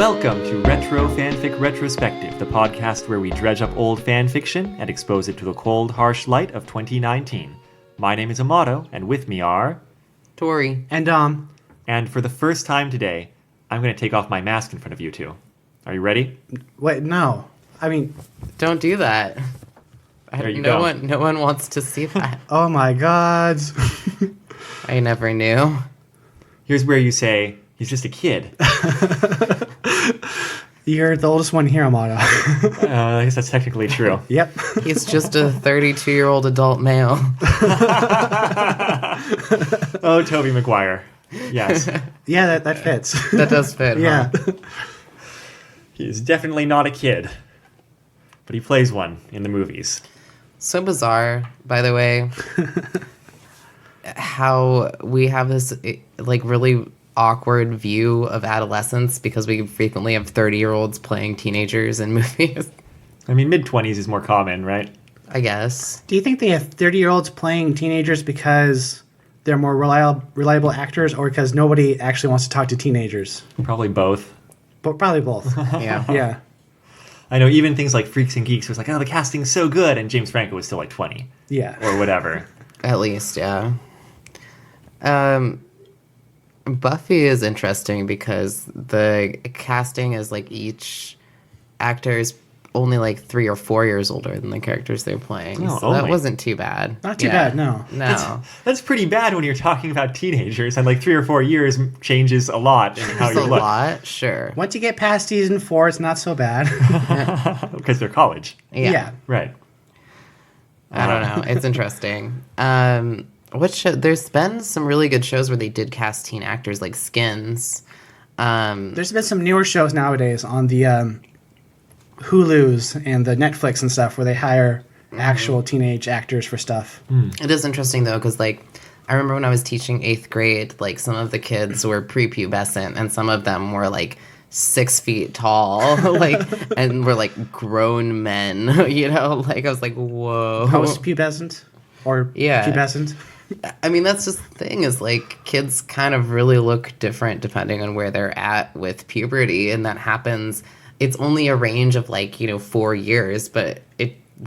Welcome to Retro Fanfic Retrospective, the podcast where we dredge up old fanfiction and expose it to the cold, harsh light of 2019. My name is Amato, and with me are... Tori. And And for the first time today, I'm going to take off my mask in front of you two. Are you ready? wait, no. I mean, Don't do that. There you go. No one wants to see that. oh my god. I never knew. Here's where you say, he's just a kid. You're the oldest one here, Amato. I guess that's technically true. Yep. He's just a 32-year-old adult male. Oh, Tobey Maguire. Yes. Yeah, that fits. That does fit, Yeah. huh? He's definitely not a kid. But he plays one in the movies. So bizarre, by the way, how we have this really awkward view of adolescence because we frequently have 30-year-olds playing teenagers in movies. I mean, mid-20s is more common, right? I guess. Do you think they have 30-year-olds playing teenagers because they're more reliable actors, or because nobody actually wants to talk to teenagers? Probably both. But probably both. Yeah. Yeah. I know even things like Freaks and Geeks was like, oh, the casting's so good, and James Franco was still like 20. Yeah. Or whatever. At least, yeah. Buffy is interesting because the casting is like each actor is only like 3 or 4 years older than the characters they're playing. Oh, so that only. wasn't too bad. Not too bad, no. No. That's pretty bad when you're talking about teenagers, and like 3 or 4 years changes a lot in how It's you a look. lot, sure. Once you get past season 4, it's not so bad. Because they're college. Yeah. Right. I don't know. It's interesting. There's been some really good shows where they did cast teen actors like Skins. There's been some newer shows nowadays on the Hulus and the Netflix and stuff where they hire actual teenage actors for stuff. It is interesting though, because I remember when I was teaching 8th grade, like some of the kids were prepubescent and some of them were like 6 feet tall, and were like grown men. I was like, whoa. Post-pubescent or Yeah. pubescent. I mean, that's just the thing is like kids kind of really look different depending on where they're at with puberty, and that happens. It's only a range of 4 years, but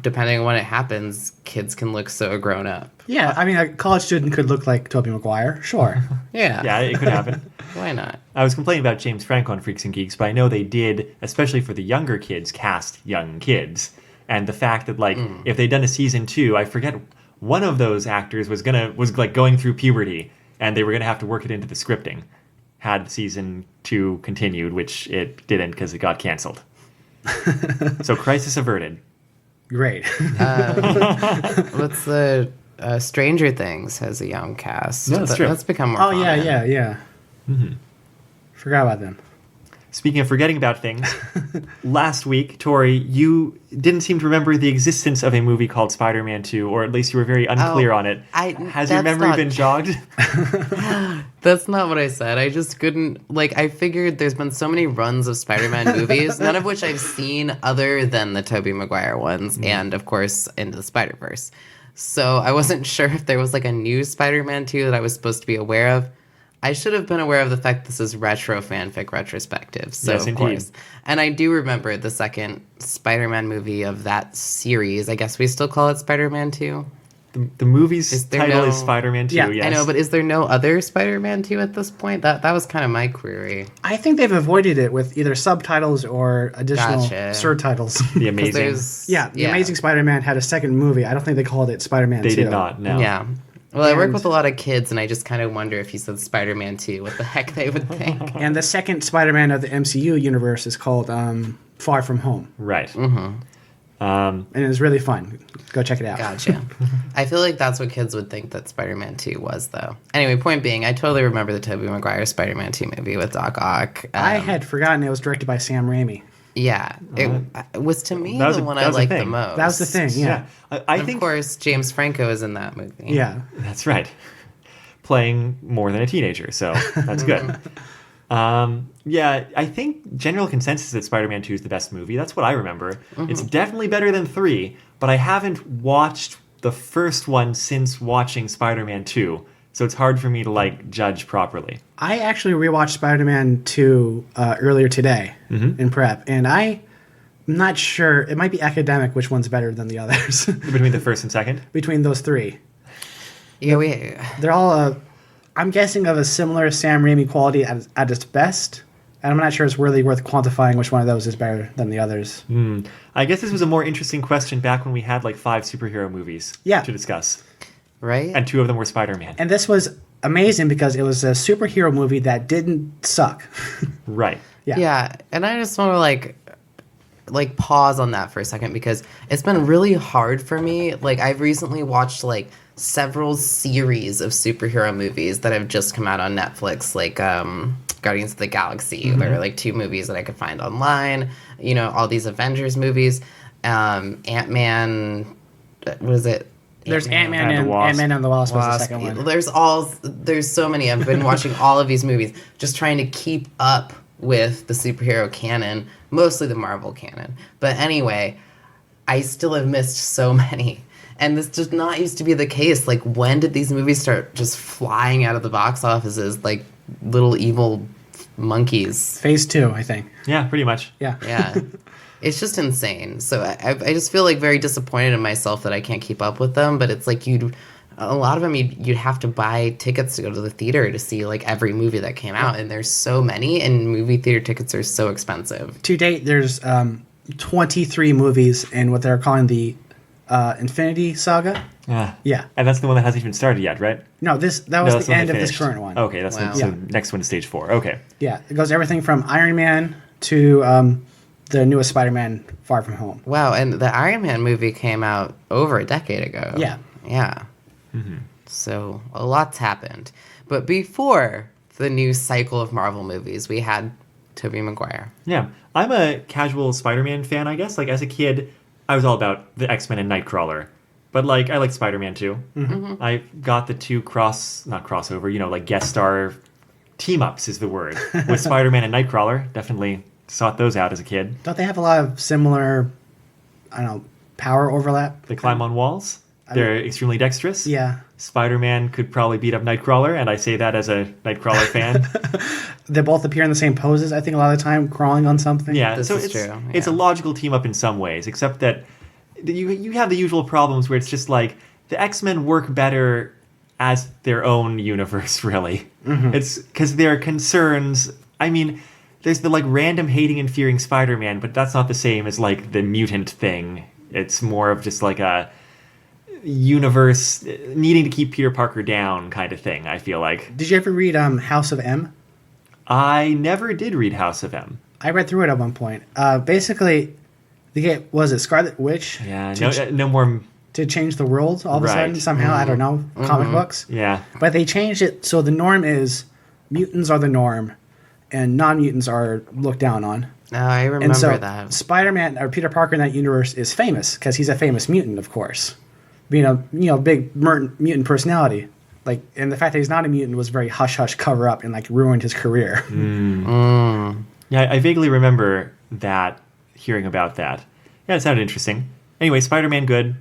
depending on when it happens, kids can look so grown up. Yeah, I mean, a college student could look like Tobey Maguire, sure. Yeah. Yeah, it could happen. Why not? I was complaining about James Franco on Freaks and Geeks, but I know they did, especially for the younger kids, cast young kids. And the fact that, if they'd done a season 2, I forget, one of those actors was going through puberty, and they were going to have to work it into the scripting. Had season 2 continued, which it didn't because it got canceled. So crisis averted. Great. What's the Stranger Things has a young cast. No, that's true. That's become more Oh, common. yeah. Mm-hmm. Forgot about them. Speaking of forgetting about things, last week, Tori, you didn't seem to remember the existence of a movie called Spider-Man 2, or at least you were very unclear on it. Has your memory been jogged? That's not what I said. I just couldn't... I figured there's been so many runs of Spider-Man movies, none of which I've seen other than the Tobey Maguire ones, and, of course, Into the Spider-Verse. So I wasn't sure if there was, a new Spider-Man 2 that I was supposed to be aware of. I should have been aware of the fact this is retro fanfic retrospective. So yes, of indeed. course. And I do remember the second Spider-Man movie of that series. I guess we still call it Spider-Man 2. The movie's title is Spider-Man 2, Yeah, yes. I know, but is there no other Spider-Man 2 at this point? That was kind of my query. I think they've avoided it with either subtitles or additional Gotcha. surtitles. The Amazing. There's, The Amazing Spider-Man had a second movie. I don't think they called it Spider-Man 2. They did not, no. Yeah. Well, I work And- with a lot of kids, and I just kind of wonder if you said Spider-Man 2, what the heck they would think. And the second Spider-Man of the MCU universe is called Far From Home. Right. And it was really fun. Go check it out. Gotcha. I feel like that's what kids would think that Spider-Man 2 was, though. Anyway, point being, I totally remember the Tobey Maguire Spider-Man 2 movie with Doc Ock. I had forgotten it was directed by Sam Raimi. Yeah. It was, to me, That was the a- one that I was a liked the thing. most. That was the thing, yeah. I And think of course, James Franco is in that movie. Yeah. that's right. Playing more than a teenager, so that's good. I think general consensus that Spider-Man 2 is the best movie. That's what I remember. It's definitely better than 3, but I haven't watched the first one since watching Spider-Man 2. So it's hard for me to like judge properly. I actually rewatched Spider-Man 2 earlier today in prep, and I'm not sure. It might be academic which one's better than the others. Between the first and second? Between those three. Yeah, They're all, I'm guessing, of a similar Sam Raimi quality at its best. And I'm not sure it's really worth quantifying which one of those is better than the others. I guess this was a more interesting question back when we had like 5 superhero movies to discuss. right? And 2 of them were Spider-Man. And this was amazing because it was a superhero movie that didn't suck. Right. Yeah, and I just want to like pause on that for a second because it's been really hard for me. Like I've recently watched like several series of superhero movies that have just come out on Netflix, like Guardians of the Galaxy. There are like 2 movies that I could find online. You know, all these Avengers movies. Ant-Man, what is it? There's Ant-Man and the Wasp. Ant-Man and the Wasp was the second one. There's so many. I've been watching all of these movies, just trying to keep up with the superhero canon, mostly the Marvel canon. But anyway, I still have missed so many. And this did not used to be the case. Like, when did these movies start just flying out of the box offices like little evil monkeys? Phase 2, I think. Yeah, pretty much. Yeah. Yeah. It's just insane. So I just feel like very disappointed in myself that I can't keep up with them. But it's like a lot of them you'd have to buy tickets to go to the theater to see like every movie that came out. And there's so many, and movie theater tickets are so expensive. To date, there's 23 movies in what they're calling the Infinity Saga. Yeah. And that's the one that hasn't even started yet, right? No, that was the end of this current one. Okay, that's Wow. so next one is stage 4. Okay. Yeah, it goes everything from Iron Man to the newest Spider-Man, Far From Home. Wow, and the Iron Man movie came out over a decade ago. Yeah. Yeah. So a lot's happened. But before the new cycle of Marvel movies, we had Tobey Maguire. Yeah. I'm a casual Spider-Man fan, I guess. Like, as a kid, I was all about the X-Men and Nightcrawler. But, like, I like Spider-Man, too. I got the 2 not crossover, you know, like, guest star team-ups is the word. With Spider-Man and Nightcrawler. Definitely sought those out as a kid. Don't they have a lot of similar, I don't know, power overlap? They climb on walls. They're extremely dexterous. Yeah. Spider-Man could probably beat up Nightcrawler, and I say that as a Nightcrawler fan. They both appear in the same poses, I think, a lot of the time, crawling on something. Yeah, This so is it's true, it's a yeah. logical team up in some ways, except that you have the usual problems where it's just like the X-Men work better as their own universe, really. It's because their concerns. I mean, there's the like random hating and fearing Spider-Man, but that's not the same as like the mutant thing. It's more of just like a universe needing to keep Peter Parker down kind of thing, I feel like. Did you ever read House of M? I never did read House of M. I read through it at one point. Basically, was it Scarlet Witch? Yeah, no more. To change the world all of a sudden, Right. somehow, I don't know, comic books. Yeah. But they changed it so the norm is mutants are the norm and non-mutants are looked down on. Oh, I remember And so that. Spider-Man or Peter Parker in that universe is famous because he's a famous mutant, of course. Being a big mutant personality. Like, and the fact that he's not a mutant was very hush-hush cover-up and, like, ruined his career. Yeah, I vaguely remember that, hearing about that. Yeah, it sounded interesting. Anyway, Spider-Man good,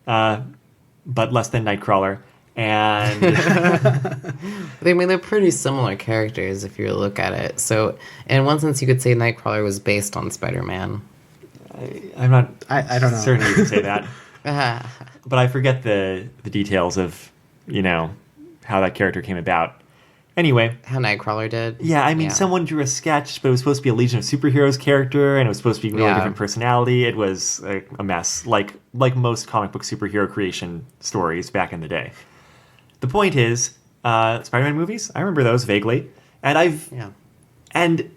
but less than Nightcrawler. And I mean, they're pretty similar characters if you look at it. So, in one sense, you could say Nightcrawler was based on Spider-Man. I'm not I don't know. certain you can say that. But I forget the details of, how that character came about. Anyway. How Nightcrawler did. Yeah, I mean, someone drew a sketch, but it was supposed to be a Legion of Superheroes character, and it was supposed to be really different personality. It was a mess, like most comic book superhero creation stories back in the day. The point is, Spider-Man movies, I remember those vaguely. And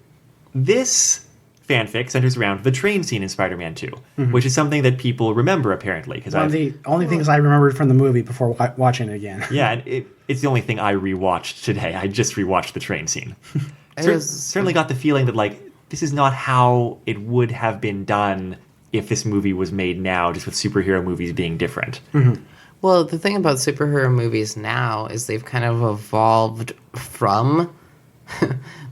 this fanfic centers around the train scene in Spider-Man 2, which is something that people remember, apparently. One of the only things I remembered from the movie before watching it again. Yeah, and it's the only thing I rewatched today. I just rewatched the train scene. Certainly got the feeling that, like, this is not how it would have been done if this movie was made now, just with superhero movies being different. Well, the thing about superhero movies now is they've kind of evolved from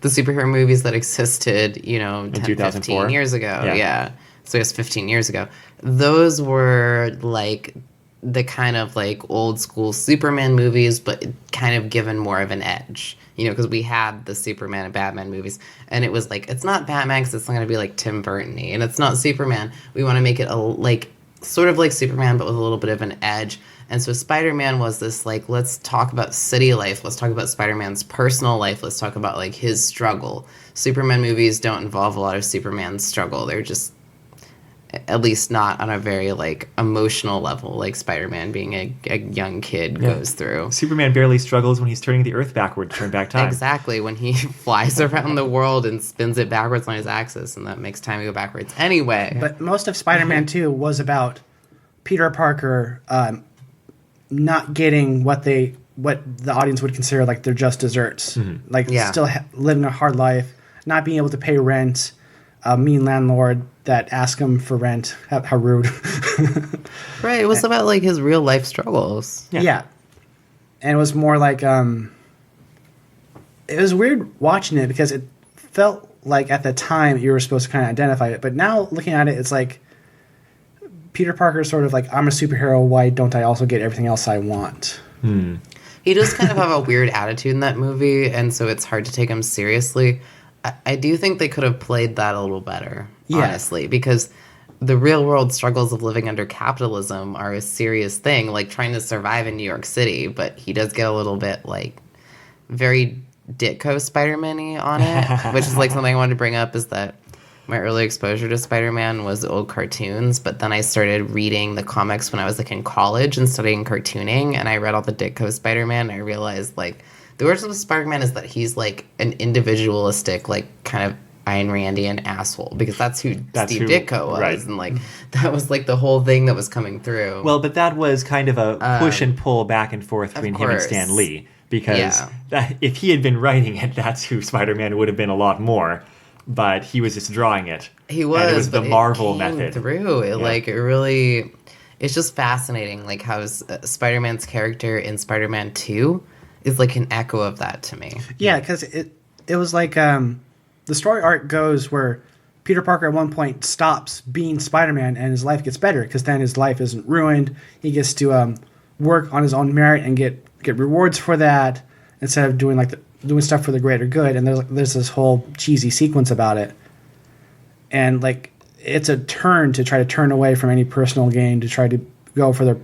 the superhero movies that existed, 10, 15 years ago. Yeah. So it's 15 years ago. Those were like the kind of like old school Superman movies, but kind of given more of an edge. You know, because we had the Superman and Batman movies, and it was like, it's not Batman because it's not going to be like Tim Burton-y, and it's not Superman. We want to make it sort of like Superman, but with a little bit of an edge. And so Spider-Man was this like, let's talk about city life. Let's talk about Spider-Man's personal life. Let's talk about like his struggle. Superman movies don't involve a lot of Superman's struggle. They're just, at least not on a very like emotional level, like Spider-Man being a young kid goes through. Superman barely struggles when he's turning the Earth backward to turn back time. Exactly, when he flies around the world and spins it backwards on his axis, and that makes time go backwards. Anyway. But most of Spider-Man 2 was about Peter Parker not getting what the audience would consider like they're just desserts. Mm-hmm. Like still living a hard life, not being able to pay rent, a mean landlord that asked him for rent. How rude. Right, it was about like his real life struggles. Yeah. And it was more like it was weird watching it because it felt like at the time you were supposed to kind of identify it. But now looking at it, it's like Peter Parker's sort of like, I'm a superhero, why don't I also get everything else I want? He does kind of have a weird attitude in that movie, and so it's hard to take him seriously. I do think they could have played that a little better, honestly, because the real world struggles of living under capitalism are a serious thing, like trying to survive in New York City, but he does get a little bit, like, very Ditko Spider-Man-y on it, which is, like, something I wanted to bring up, is that my early exposure to Spider-Man was old cartoons, but then I started reading the comics when I was, like, in college and studying cartooning, and I read all the Ditko Spider-Man, and I realized, like, the worst of Spider-Man is that he's, like, an individualistic, like, kind of Ayn Randian asshole, because that's who Steve Ditko was, right. and, like, that was, like, the whole thing that was coming through. Well, but that was kind of a push and pull back and forth between him and Stan Lee, because if he had been writing it, that's who Spider-Man would have been a lot more, but he was just drawing it. He was, and it was the Marvel it came method. Through. Like, it really... It's just fascinating, like, how Spider-Man's character in Spider-Man 2 is like an echo of that to me. Yeah, because it was like the story arc goes where Peter Parker at one point stops being Spider-Man and his life gets better because then his life isn't ruined. He gets to work on his own merit and get rewards for that instead of doing doing stuff for the greater good. And there's this whole cheesy sequence about it, and like it's a turn to try to turn away from any personal gain to try to go for the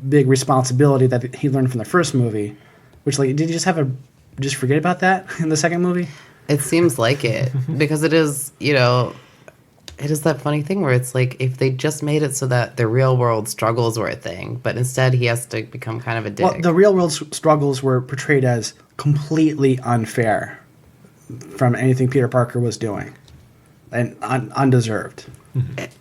big responsibility that he learned from the first movie. Which, like, did you just forget about that in the second movie? It seems like it, because it is, you know, it is that funny thing where it's like, if they just made it so that the real world struggles were a thing, but instead he has to become kind of a dick. Well, the real world struggles were portrayed as completely unfair from anything Peter Parker was doing, and undeserved.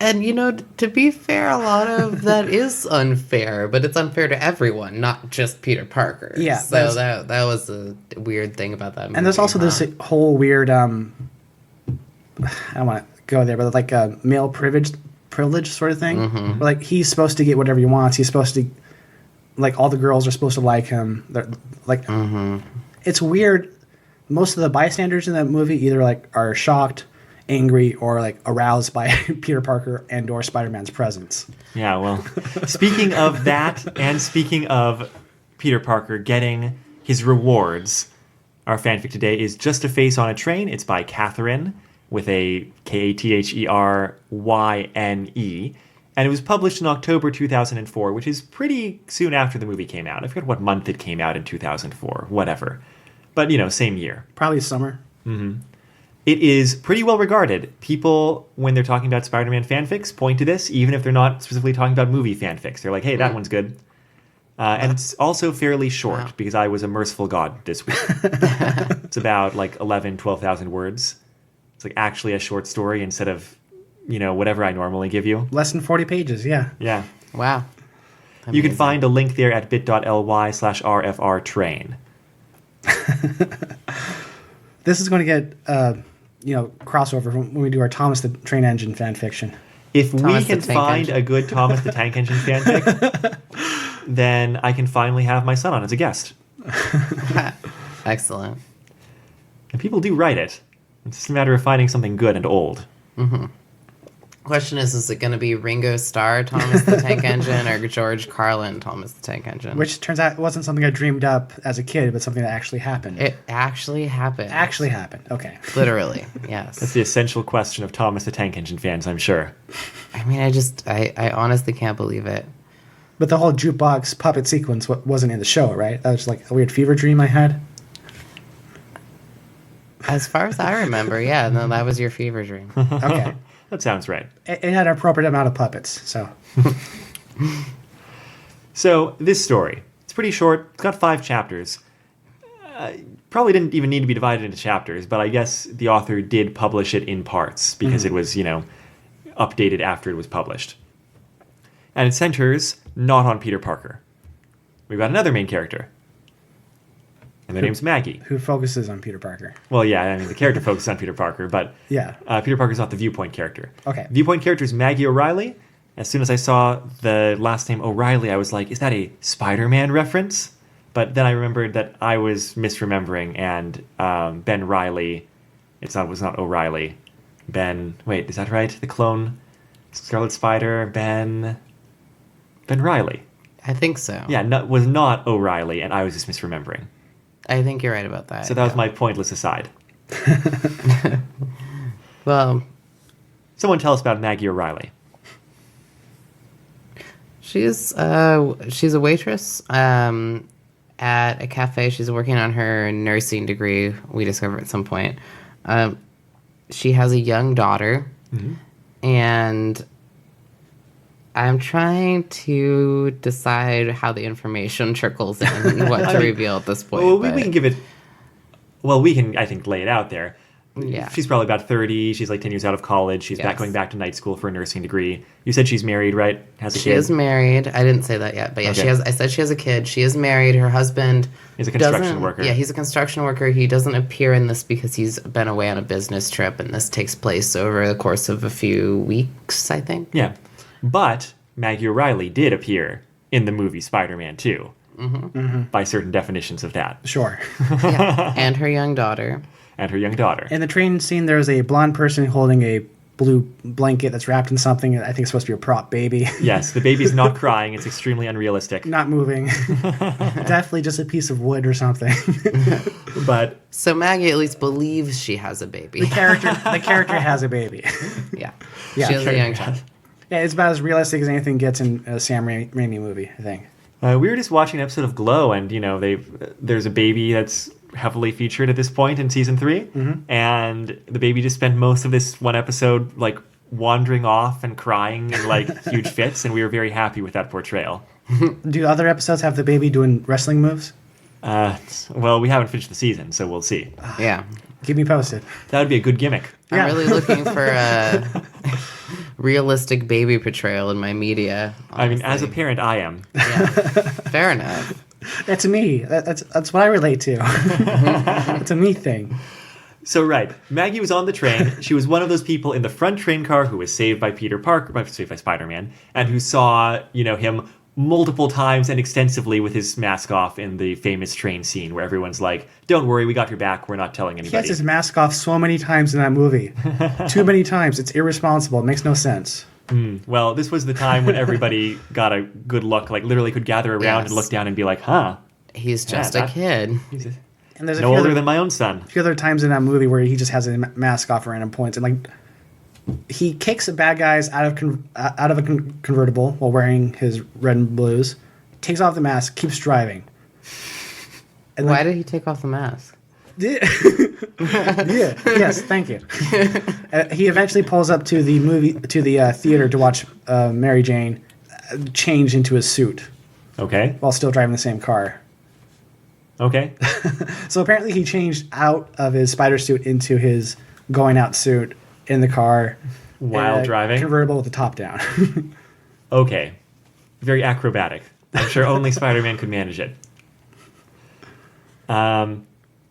And, you know, to be fair, a lot of that is unfair, but it's unfair to everyone, not just Peter Parker. Yeah. So that was a weird thing about that movie. And there's also this whole weird, I don't want to go there, but like a male privilege sort of thing. Mm-hmm. Where, like, he's supposed to get whatever he wants. He's supposed to, like, all the girls are supposed to like him. They're, like, It's weird. Most of the bystanders in that movie either, like, are shocked, angry, or like aroused by Peter Parker and or Spider-Man's presence. Yeah, well, speaking of that, and speaking of Peter Parker getting his rewards, our fanfic today is Just a Face on a Train. It's by Catherine, with a Katherine, and it was published in October 2004, which is pretty soon after the movie came out. I forget what month it came out in 2004, whatever. But, you know, same year. Probably summer. Mm-hmm. It is pretty well regarded. People, when they're talking about Spider-Man fanfics, point to this, even if they're not specifically talking about movie fanfics. They're like, hey, that one's good. And it's also fairly short, because I was a merciful god this week. It's about like 11, 12,000 words. It's like actually a short story instead of, you know, whatever I normally give you. Less than 40 pages, yeah. Yeah. Wow. Amazing. You can find a link there at bit.ly/rfrtrain. This is going to get, crossover when we do our Thomas the Train Engine fan fiction. If Thomas we can the Tank find Engine. a good Thomas the Tank Engine fanfic, then I can finally have my son on as a guest. Excellent. And people do write it. It's just a matter of finding something good and old. Mm-hmm. Question is it going to be Ringo Starr, Thomas the Tank Engine, or George Carlin, Thomas the Tank Engine? Which turns out wasn't something I dreamed up as a kid, but something that actually happened. It actually happened. Actually happened. Okay. Literally, yes. That's the essential question of Thomas the Tank Engine fans, I'm sure. I mean, I honestly can't believe it. But the whole jukebox puppet sequence wasn't in the show, right? That was like a weird fever dream I had. As far as I remember, yeah, no, that was your fever dream. Okay. That sounds right. It had an appropriate amount of puppets, so. So, this story, it's pretty short. It's got 5 chapters. Probably didn't even need to be divided into chapters, but I guess the author did publish it in parts because it was, updated after it was published. And it centers not on Peter Parker. We've got another main character. And their name's Maggie. Who focuses on Peter Parker. Well, yeah, I mean, the character focuses on Peter Parker, but Yeah. Peter Parker's not the viewpoint character. Okay. Viewpoint character is Maggie O'Reilly. As soon as I saw the last name O'Reilly, I was like, is that a Spider-Man reference? But then I remembered that I was misremembering, and Ben Reilly, was not O'Reilly. Wait, is that right? The clone Scarlet Spider, Ben Reilly. I think so. Yeah, was not O'Reilly, and I was just misremembering. I think you're right about that. So that was my pointless aside. Well, Someone tell us about Maggie O'Reilly. she's a waitress at a cafe. She's working on her nursing degree, we discover at some point. She has a young daughter, and I'm trying to decide how the information trickles in and what to reveal at this point. Well, we can give it... Well, we can, I think, lay it out there. Yeah. She's probably about 30. She's like 10 years out of college. She's Yes. going back to night school for a nursing degree. You said she's married, right? Has a She kid? is married. I didn't say that yet, but yeah, Okay. I said she has a kid. She is married. Her husband He's a construction doesn't- worker. Yeah, he's a construction worker. He doesn't appear in this because he's been away on a business trip, and this takes place over the course of a few weeks, I think. Yeah. But Maggie O'Reilly did appear in the movie Spider-Man 2. By certain definitions of that. Sure. Yeah. And her young daughter. And her young daughter. In the train scene, there's a blonde person holding a blue blanket that's wrapped in something. I think it's supposed to be a prop baby. Yes, the baby's not crying. It's extremely unrealistic. Not moving. Definitely just a piece of wood or something. But So Maggie at least believes she has a baby. the character has a baby. Yeah. Yeah, She has sure. a young child. Yeah, it's about as realistic as anything gets in a Sam Raimi movie, I think. we were just watching an episode of Glow, and there's a baby that's heavily featured at this point in season 3, and the baby just spent most of this one episode like wandering off and crying in like huge fits, and we were very happy with that portrayal. Do other episodes have the baby doing wrestling moves? Well, we haven't finished the season, so we'll see. Yeah. Keep me posted. That would be a good gimmick. Yeah. I'm really looking for a realistic baby portrayal in my media. I mean, as a honestly. parent, I am. Yeah. Fair enough. That's me. That's what I relate to. It's a me thing. So right, Maggie was on the train. She was one of those people in the front train car who was saved by saved by Spider-Man, and who saw him multiple times and extensively with his mask off in the famous train scene where everyone's like, "Don't worry, we got your back. We're not telling He anybody." has his mask off so many times in that movie. Too many times. It's irresponsible. It makes no sense. Well, this was the time when everybody got a good look, like literally could gather around and Yes. look down and be like, "Huh, He's just Yeah, a kid. he's And there's a no few older other, than my own son." few other times in that movie where he just has a mask off at random points, and like he kicks the bad guys out of a convertible while wearing his red and blues, takes off the mask, keeps driving. And Why did he take off the mask? Yeah. Yes. Thank you. He eventually pulls up to the theater to watch Mary Jane change into a suit Okay, while still driving the same car. okay. So apparently he changed out of his spider suit into his going out suit in the car While in a driving? convertible with the top down. Okay. Very acrobatic. I'm sure only Spider-Man could manage it.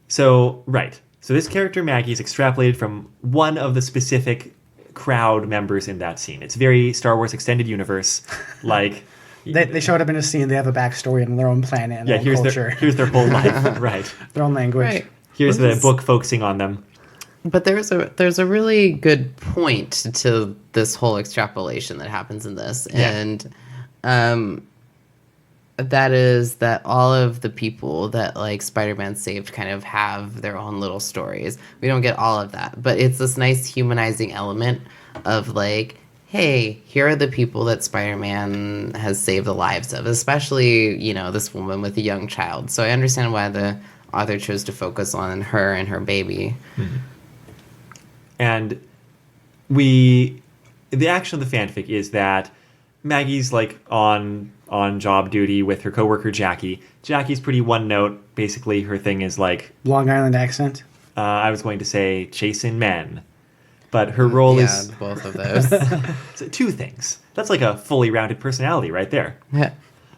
So this character Maggie is extrapolated from one of the specific crowd members in that scene. It's very Star Wars Extended Universe, like... They showed up in a scene. They have a backstory on their own planet and their own culture, here's their whole life, right. their own language. Right. Here's the This is- book focusing on them. But there's a really good point to this whole extrapolation that happens in this, and that is that all of the people that like Spider-Man saved kind of have their own little stories. We don't get all of that, but it's this nice humanizing element of like, hey, here are the people that Spider-Man has saved the lives of, especially, you know, this woman with a young child. So I understand why the author chose to focus on her and her baby. Mm-hmm. And the action of the fanfic is that Maggie's like on job duty with her coworker Jackie. Jackie's pretty one note. Basically, her thing is like Long Island accent. I was going to say chasing men, but her role is both of those. so two things. That's like a fully rounded personality right there. Yeah.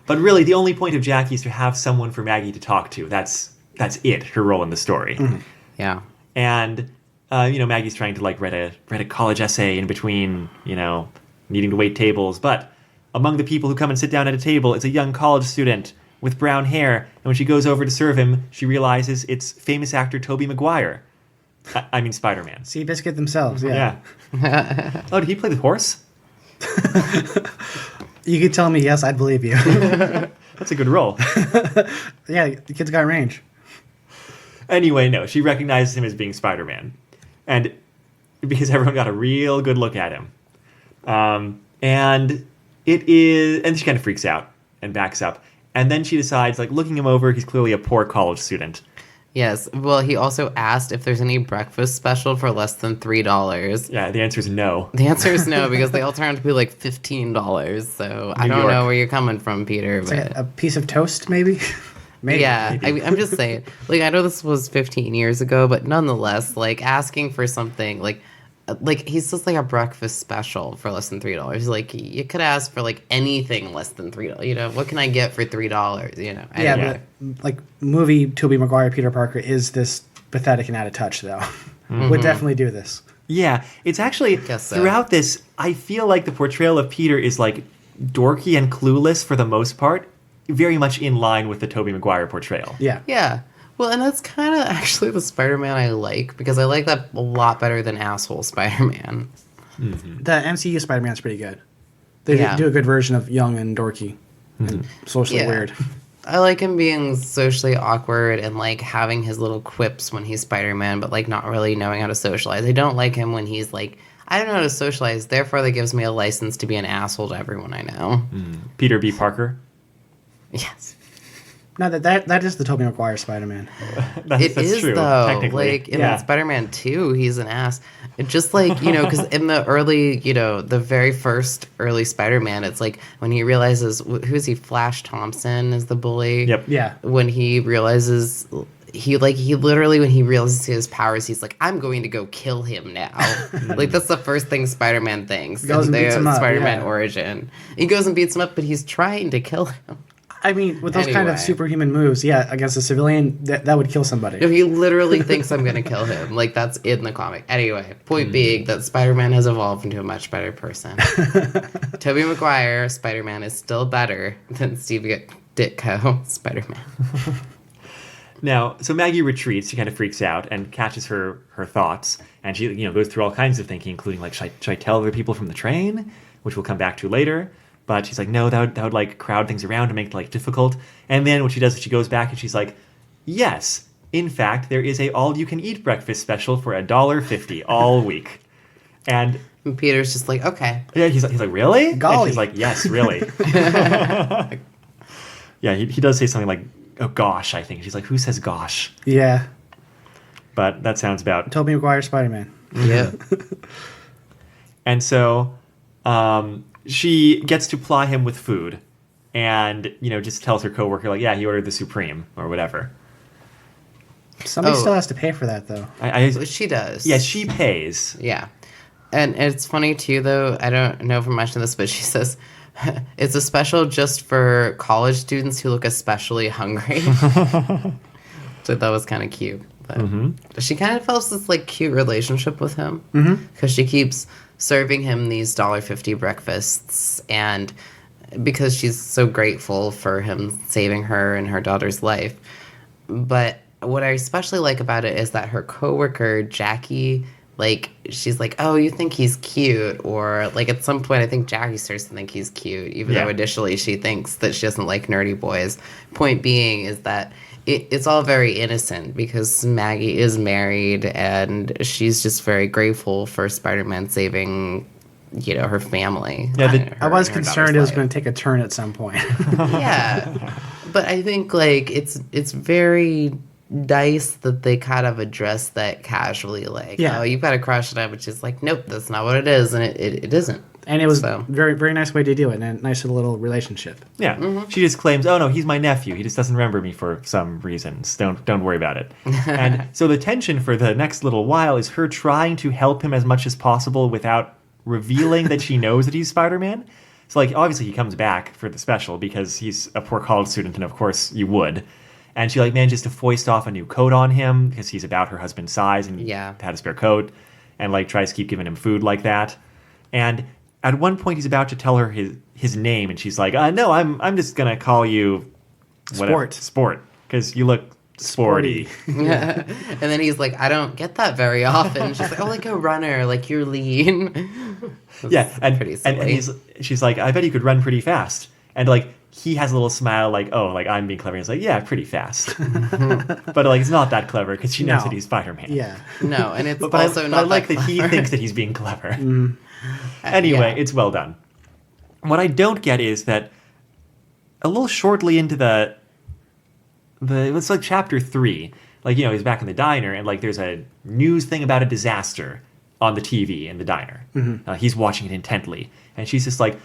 But really, the only point of Jackie is to have someone for Maggie to talk to. That's it. Her role in the story. Mm-hmm. Yeah. And you know, Maggie's trying to like write a college essay in between, you know, needing to wait tables, but among the people who come and sit down at a table is a young college student with brown hair, and when she goes over to serve him, she realizes it's famous actor Tobey Maguire. I mean Spider-Man. Seabiscuit themselves, yeah. Oh, did he play the horse? You could tell me yes, I'd believe you. That's a good role. Yeah, the kid's got range. Anyway, no, she recognizes him as being Spider-Man. And because everyone got a real good look at him. And she kind of freaks out and backs up. And then she decides, like, looking him over, he's clearly a poor college student. Yes. Well, he also asked if there's any breakfast special for less than $3. Yeah, the answer is no. The answer is no, because they all turn out to be like $15. So I don't know where you're coming from, Peter. It's but like a piece of toast, maybe? Maybe. Yeah, I'm just saying. Like, I know this was 15 years ago, but nonetheless, like, asking for something, like he's just like a breakfast special for less than $3. Like, you could ask for like anything less than $3. You know, what can I get for $3? You know, But like movie Tobey Maguire Peter Parker is this pathetic and out of touch though. Mm-hmm. Would definitely do this. Yeah, it's actually throughout this. I feel like the portrayal of Peter is like dorky and clueless for the most part, very much in line with the Tobey Maguire portrayal. Yeah. Yeah. Well, and that's kind of actually the Spider-Man I like, because I like that a lot better than asshole Spider-Man. Mm-hmm. The MCU Spider-Man's pretty good. They do a good version of young and dorky and socially weird. I like him being socially awkward and like having his little quips when he's Spider-Man, but like not really knowing how to socialize. I don't like him when he's like, I don't know how to socialize, therefore that gives me a license to be an asshole to everyone I know. Peter B. Parker? Yes. No, that is the Tobey Maguire Spider-Man. It is true, though. technically. Like in Spider-Man 2, he's an ass. It just like, you know, because in the early, you know, the very first early Spider-Man, it's like when he realizes who is he? Flash Thompson is the bully. Yep. Yeah. When he realizes he literally when he realizes his powers, he's like, I'm going to go kill him now. Like that's the first thing Spider-Man thinks. Goes and beats him up, Spider-Man origin. He goes and beats him up, but he's trying to kill him. I mean, with those kind of superhuman moves, against a civilian, that would kill somebody. No, he literally thinks I'm going to kill him. Like, that's in the comic. Anyway, point being that Spider-Man has evolved into a much better person. Tobey Maguire, Spider-Man, is still better than Steve Ditko, Spider-Man. Now, so Maggie retreats. She kind of freaks out and catches her thoughts. And she, you know, goes through all kinds of thinking, including, like, should I tell other people from the train? Which we'll come back to later. But she's like, no, that would like crowd things around and make it like difficult. And then what she does is she goes back and she's like, yes, in fact, there is a all-you-can-eat breakfast special for $1.50 all week. And Peter's just like, okay. Yeah, he's like, really? Golly. And she's like, yes, really. Yeah, he does say something like, oh, gosh, I think. She's like, who says gosh? Yeah. But that sounds about... Tobey Maguire Spider-Man. Yeah. And so... she gets to ply him with food and, you know, just tells her coworker, like, yeah, he ordered the Supreme or whatever. Somebody still has to pay for that, though. She does. Yeah, she pays. Yeah. And it's funny, too, though. I don't know if I mentioned this, but she says it's a special just for college students who look especially hungry. So that was kind of cute. But she kind of develops this, like, cute relationship with him. Because she keeps serving him these $1.50 breakfasts, and because she's so grateful for him saving her and her daughter's life. But what I especially like about it is that her coworker Jackie, like, she's like, oh, you think he's cute, or like at some point I think Jackie starts to think he's cute, even though initially she thinks that she doesn't like nerdy boys. Point being is that it's all very innocent because Maggie is married and she's just very grateful for Spider-Man saving, her family. Yeah, I was concerned it was going to take a turn at some point. Yeah, but I think like it's very nice that they kind of address that casually, like, oh, you've got a crush on him, which is like, nope, that's not what it is, and it isn't. And it was very, very nice way to do it, and a nice little relationship. Yeah, she just claims, oh no, he's my nephew. He just doesn't remember me for some reasons. Don't worry about it. And so the tension for the next little while is her trying to help him as much as possible without revealing that she knows that he's Spider-Man. So like, obviously he comes back for the special because he's a poor college student, and of course you would. And she like manages to foist off a new coat on him because he's about her husband's size and had a spare coat, and like tries to keep giving him food like that. And at one point he's about to tell her his name, and she's like, no, I'm just gonna call you whatever. Sport, because you look sporty. Yeah. And then he's like, I don't get that very often. She's like, oh, like a runner, like you're lean. And pretty silly. and she's like, I bet you could run pretty fast. And like he has a little smile, like, oh, like I'm being clever. He's like, yeah, pretty fast. But like it's not that clever because she knows that he's Spider-Man. Yeah. No, and it's but also not. I like that he thinks that he's being clever. Anyway, it's well done. What I don't get is that a little shortly into the it's like chapter 3, like, he's back in the diner, and like there's a news thing about a disaster on the TV in the diner. He's watching it intently, and she's just like,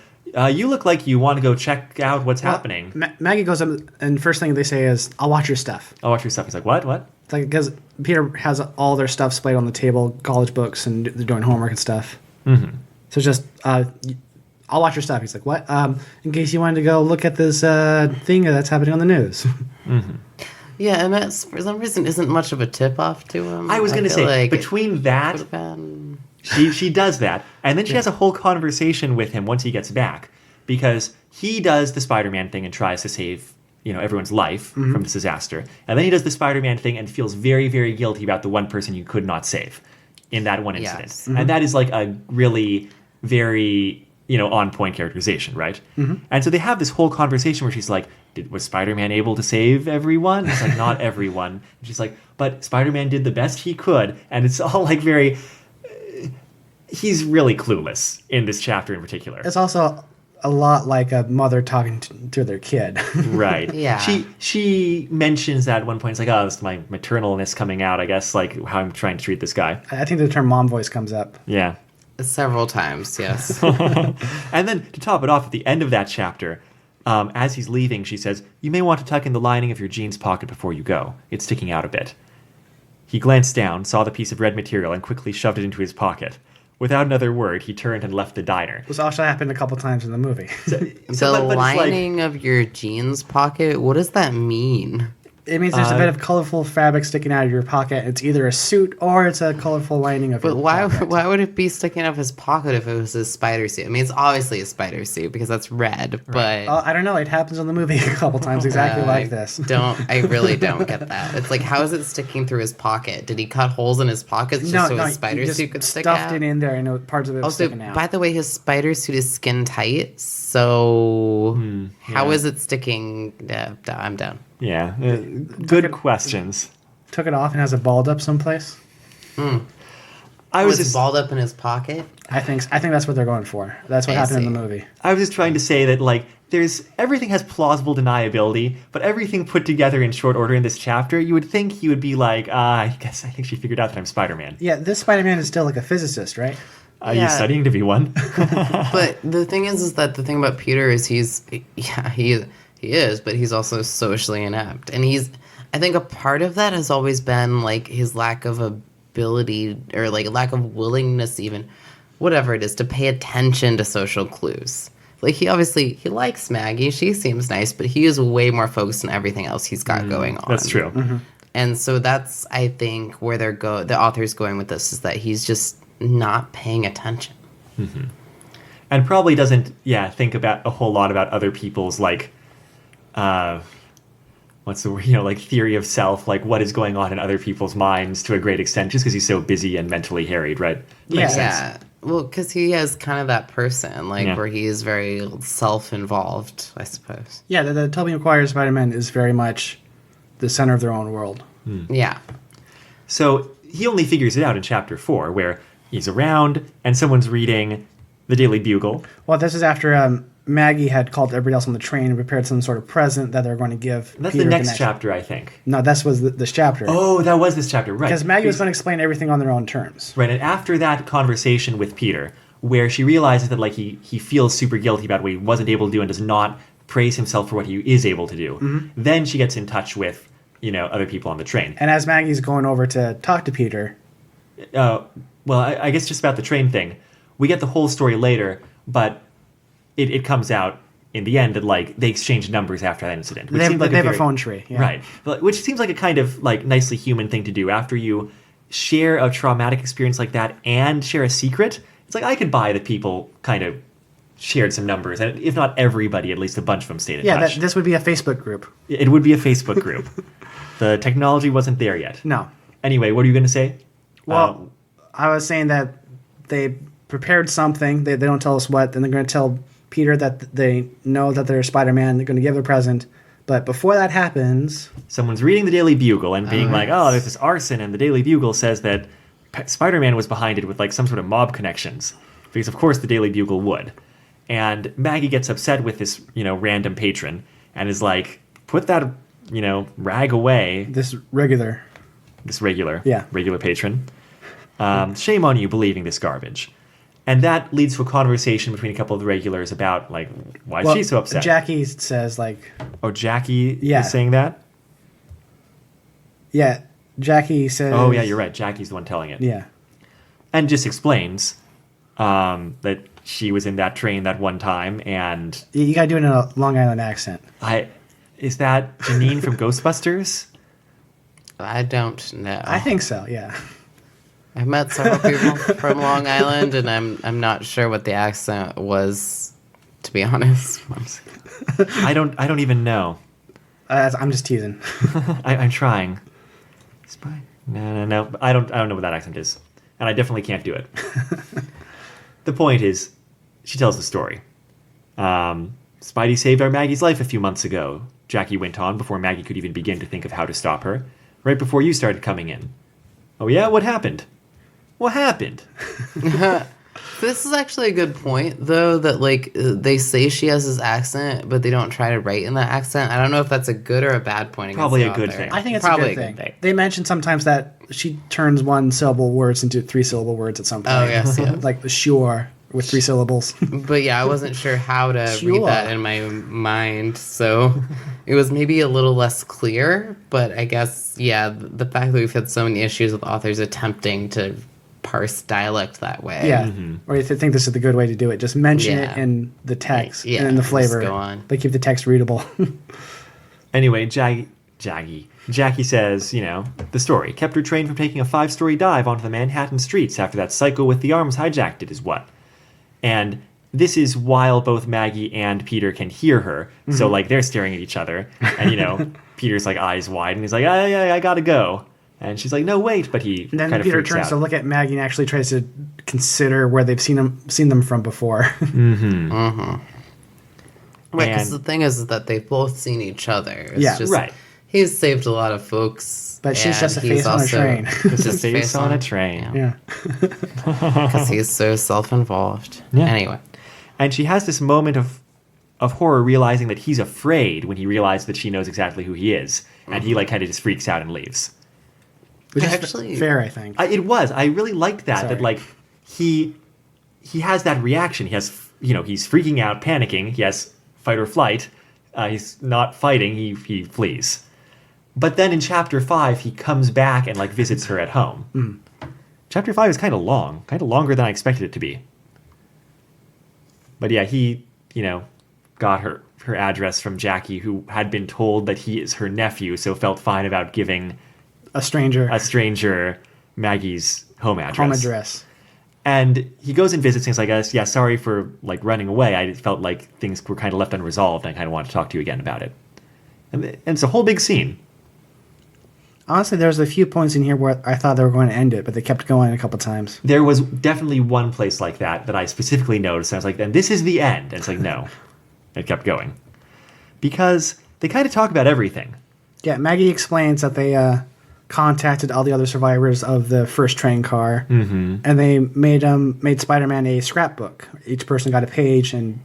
you look like you want to go check out what's happening. Maggie goes up, and first thing they say is, I'll watch your stuff. I'll watch your stuff. He's like, what? It's like, because Peter has all their stuff splayed on the table, college books, and they're doing homework and stuff. So it's just, I'll watch your stuff. He's like, what? In case you wanted to go look at this thing that's happening on the news. Yeah, and that, for some reason, isn't much of a tip-off to him. I was going to say, like between that, she does that, and then she has a whole conversation with him once he gets back, because he does the Spider-Man thing and tries to save, everyone's life from this disaster, and then he does the Spider-Man thing and feels very, very guilty about the one person you could not save in that one incident. Yes. And that is like a really very, on-point characterization, right? And so they have this whole conversation where she's like, was Spider-Man able to save everyone? It's like, not everyone. And she's like, but Spider-Man did the best he could. And it's all like very... he's really clueless in this chapter in particular. It's also a lot like a mother talking to their kid. Right. Yeah. She mentions that at one point. It's like, oh, this is my maternalness coming out, I guess, like how I'm trying to treat this guy. I think the term mom voice comes up. Yeah. Several times, yes. And then to top it off, at the end of that chapter, as he's leaving, she says, you may want to tuck in the lining of your jeans pocket before you go. It's sticking out a bit. He glanced down, saw the piece of red material, and quickly shoved it into his pocket. Without another word, he turned and left the diner. This also happened a couple times in the movie. The lining of your jeans pocket, what does that mean? It means there's a bit of colorful fabric sticking out of your pocket. It's either a suit or it's a colorful lining of your pocket. But why would it be sticking out of his pocket if it was his spider suit? I mean, it's obviously a spider suit because that's red, but... I don't know. It happens in the movie a couple times exactly like this. I really don't get that. It's like, how is it sticking through his pocket? Did he cut holes in his pockets so his spider suit could stick out? Stuffed it in there. I know parts of it were sticking out. By the way, his spider suit is skin tight, so how is it sticking? Yeah, I'm down. Yeah, good questions. Took it off and has it balled up someplace. I was just balled up in his pocket. I think that's what they're going for. That's what happened in the movie. I was just trying to say that like everything has plausible deniability, but everything put together in short order in this chapter, you would think he would be like, I think she figured out that I'm Spider-Man. Yeah, this Spider-Man is still like a physicist, right? Are you studying to be one? But the thing is that the thing about Peter is he is, but he's also socially inept. And I think a part of that has always been like his lack of ability or like lack of willingness even, whatever it is, to pay attention to social clues. Like he likes Maggie, she seems nice, but he is way more focused on everything else he's got going on. That's true. And so that's, I think, where the author's going with this is that he's just not paying attention. And probably doesn't, think about a whole lot about other people's like what's the word, you know, like theory of self, like what is going on in other people's minds to a great extent, just because he's so busy and mentally harried, right? Makes sense. Yeah. Well, because he has kind of that person, like, Yeah. where he is very self-involved, I suppose. Yeah, the Tobey Maguire Spider-Man is very much the center of their own world. Yeah. So he only figures it out in chapter 4, where he's around and someone's reading the Daily Bugle. Well, this is after Maggie had called everybody else on the train and prepared some sort of present that they're going to give. That's Peter the next chapter, I think. No, this was this chapter. Oh, that was this chapter, right. Because Maggie was going to explain everything on their own terms. Right, and after that conversation with Peter, where she realizes that like he feels super guilty about what he wasn't able to do and does not praise himself for what he is able to do, then she gets in touch with, you know, other people on the train. And as Maggie's going over to talk to Peter, Well, I guess just about the train thing, we get the whole story later, but it comes out in the end that like they exchanged numbers after that incident. Which they seemed like have a very- phone tree. Yeah. Right. But- Which seems like a kind of like nicely human thing to do after you share a traumatic experience like that and share a secret. It's like I could buy that people kind of shared some numbers, and if not everybody, at least a bunch of them stayed in Yeah, touch. this would be a Facebook group. It would be a Facebook group. The technology wasn't there yet. No. Anyway, what are you going to say? Well, I was saying that they prepared something. They don't tell us what. Then they're going to tell Peter that they know that they're Spider-Man. They're going to give a present. But before that happens... Someone's reading the Daily Bugle and being like, oh, there's this arson, and the Daily Bugle says that Spider-Man was behind it with like some sort of mob connections. Because of course the Daily Bugle would. And Maggie gets upset with this, you know, random patron and is like, put that, you know, rag away. This regular... This regular Yeah. patron. Shame on you believing this garbage. And that leads to a conversation between a couple of the regulars about, like, why is she so upset? Jackie says, like... Oh, Jackie Yeah. is saying that? Yeah, Jackie says... Oh, yeah, you're right. Jackie's the one telling it. Yeah. And just explains that she was in that train that one time, and You got to do it in a Long Island accent. is that Janine from Ghostbusters? I don't know. I think so, yeah. I've met several people from Long Island, and I'm not sure what the accent was, to be honest. I don't even know. I'm just teasing. I'm trying. Spy? No. I don't know what that accent is, and I definitely can't do it. The point is, she tells the story. Spidey saved our Maggie's life a few months ago, Jackie went on before Maggie could even begin to think of how to stop her. Right before you started coming in. Oh yeah? What happened? What happened? This is actually a good point, though, that, like, they say she has this accent, but they don't try to write in that accent. I don't know if that's a good or a bad point. against Probably the a good author. thing. I think it's Probably a good thing. They mention sometimes that she turns one-syllable words into three-syllable words at some point. Oh, yes, yeah. Like the sure with 3 syllables. But yeah, I wasn't sure how to Sure. read that in my mind, so it was maybe a little less clear. But I guess, yeah, the fact that we've had so many issues with authors attempting to parse dialect that way. Yeah. Or if you think this is the good way to do it, just mention Yeah. it in the text Yeah, and in the just flavor. go on. But keep the text readable. Anyway, Jackie says, you know, the story. Kept her train from taking a 5-story dive onto the Manhattan streets after that psycho with the arms hijacked it is what. And this is while both Maggie and Peter can hear her. So, like, they're staring at each other. And, you know, Peter's, like, eyes wide. And he's like, I gotta go. And she's like, no, wait. But he And then kind of Peter freaks turns out. to look at Maggie and actually tries to consider where they've seen them from before. Right, because And- the thing is that they've both seen each other. It's Yeah. just, Right. He's saved a lot of folks. But she's and just a he's face on a also train. Just a face on a train. Yeah. Because he's so self-involved. Yeah. Anyway. And she has this moment of horror, realizing that he's afraid when he realizes that she knows exactly who he is. And he, like, kind of just freaks out and leaves. Which is Actually- fair, I think. It was. I really liked that. Sorry. That, like, he has that reaction. He has, you know, he's freaking out, panicking. He has fight or flight. He's not fighting. He flees. But then in chapter 5, he comes back and, like, visits her at home. Chapter 5 is kind of long. Kind of longer than I expected it to be. But yeah, he, you know, got her address from Jackie, who had been told that he is her nephew, so felt fine about giving A stranger. a stranger Maggie's home address. Home address. And he goes and visits things like us. Yeah, sorry for, like, running away. I felt like things were kind of left unresolved, and I kind of wanted to talk to you again about it. And it's a whole big scene. Honestly, there's a few points in here where I thought they were going to end it, but they kept going a couple times. There was definitely one place like that I specifically noticed. I was like, and this is the end. And it's like, no. It kept going. Because they kind of talk about everything. Yeah, Maggie explains that they contacted all the other survivors of the first train car, and they made Spider-Man a scrapbook. Each person got a page and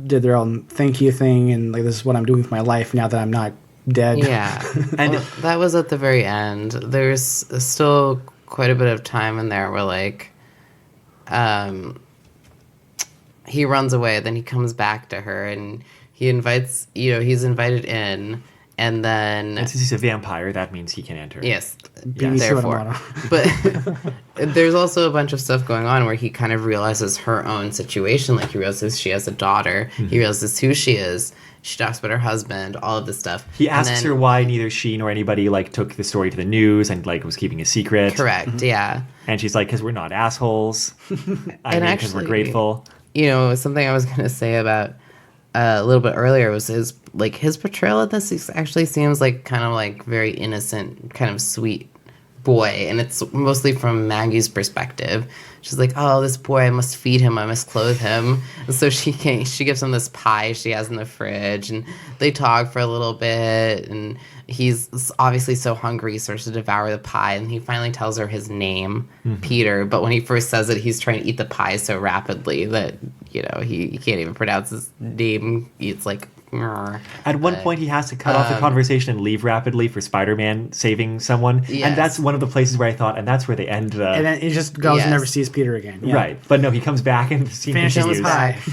did their own thank you thing, and like, this is what I'm doing with my life now that I'm not dead. Yeah. And that was at the very end. There's still quite a bit of time in there where, like, he runs away, then he comes back to her, and he invites, he's invited in, and then... And since he's a vampire, that means he can enter. Yes, BBC therefore. But there's also a bunch of stuff going on where he kind of realizes her own situation. Like, he realizes she has a daughter. He realizes who she is. She talks about her husband, all of this stuff. He asks her why neither she nor anybody, like, took the story to the news and, like, was keeping a secret. Correct, yeah. And she's like, because we're not assholes. Because we're grateful. Something I was going to say about a little bit earlier was his portrayal of this actually seems like kind of like very innocent, kind of sweet boy. And it's mostly from Maggie's perspective. She's like, oh, this boy, I must feed him, I must clothe him. And so she gives him this pie she has in the fridge, and they talk for a little bit, and he's obviously so hungry he starts to devour the pie, and he finally tells her his name, Peter, but when he first says it, he's trying to eat the pie so rapidly that, he can't even pronounce his name. It's like... At one point, he has to cut off the conversation and leave rapidly for Spider-Man saving someone. Yes. And that's one of the places where I thought, and that's where they end the... And then he just goes and never sees Peter again. Yeah. Right. But no, he comes back and the scene continues.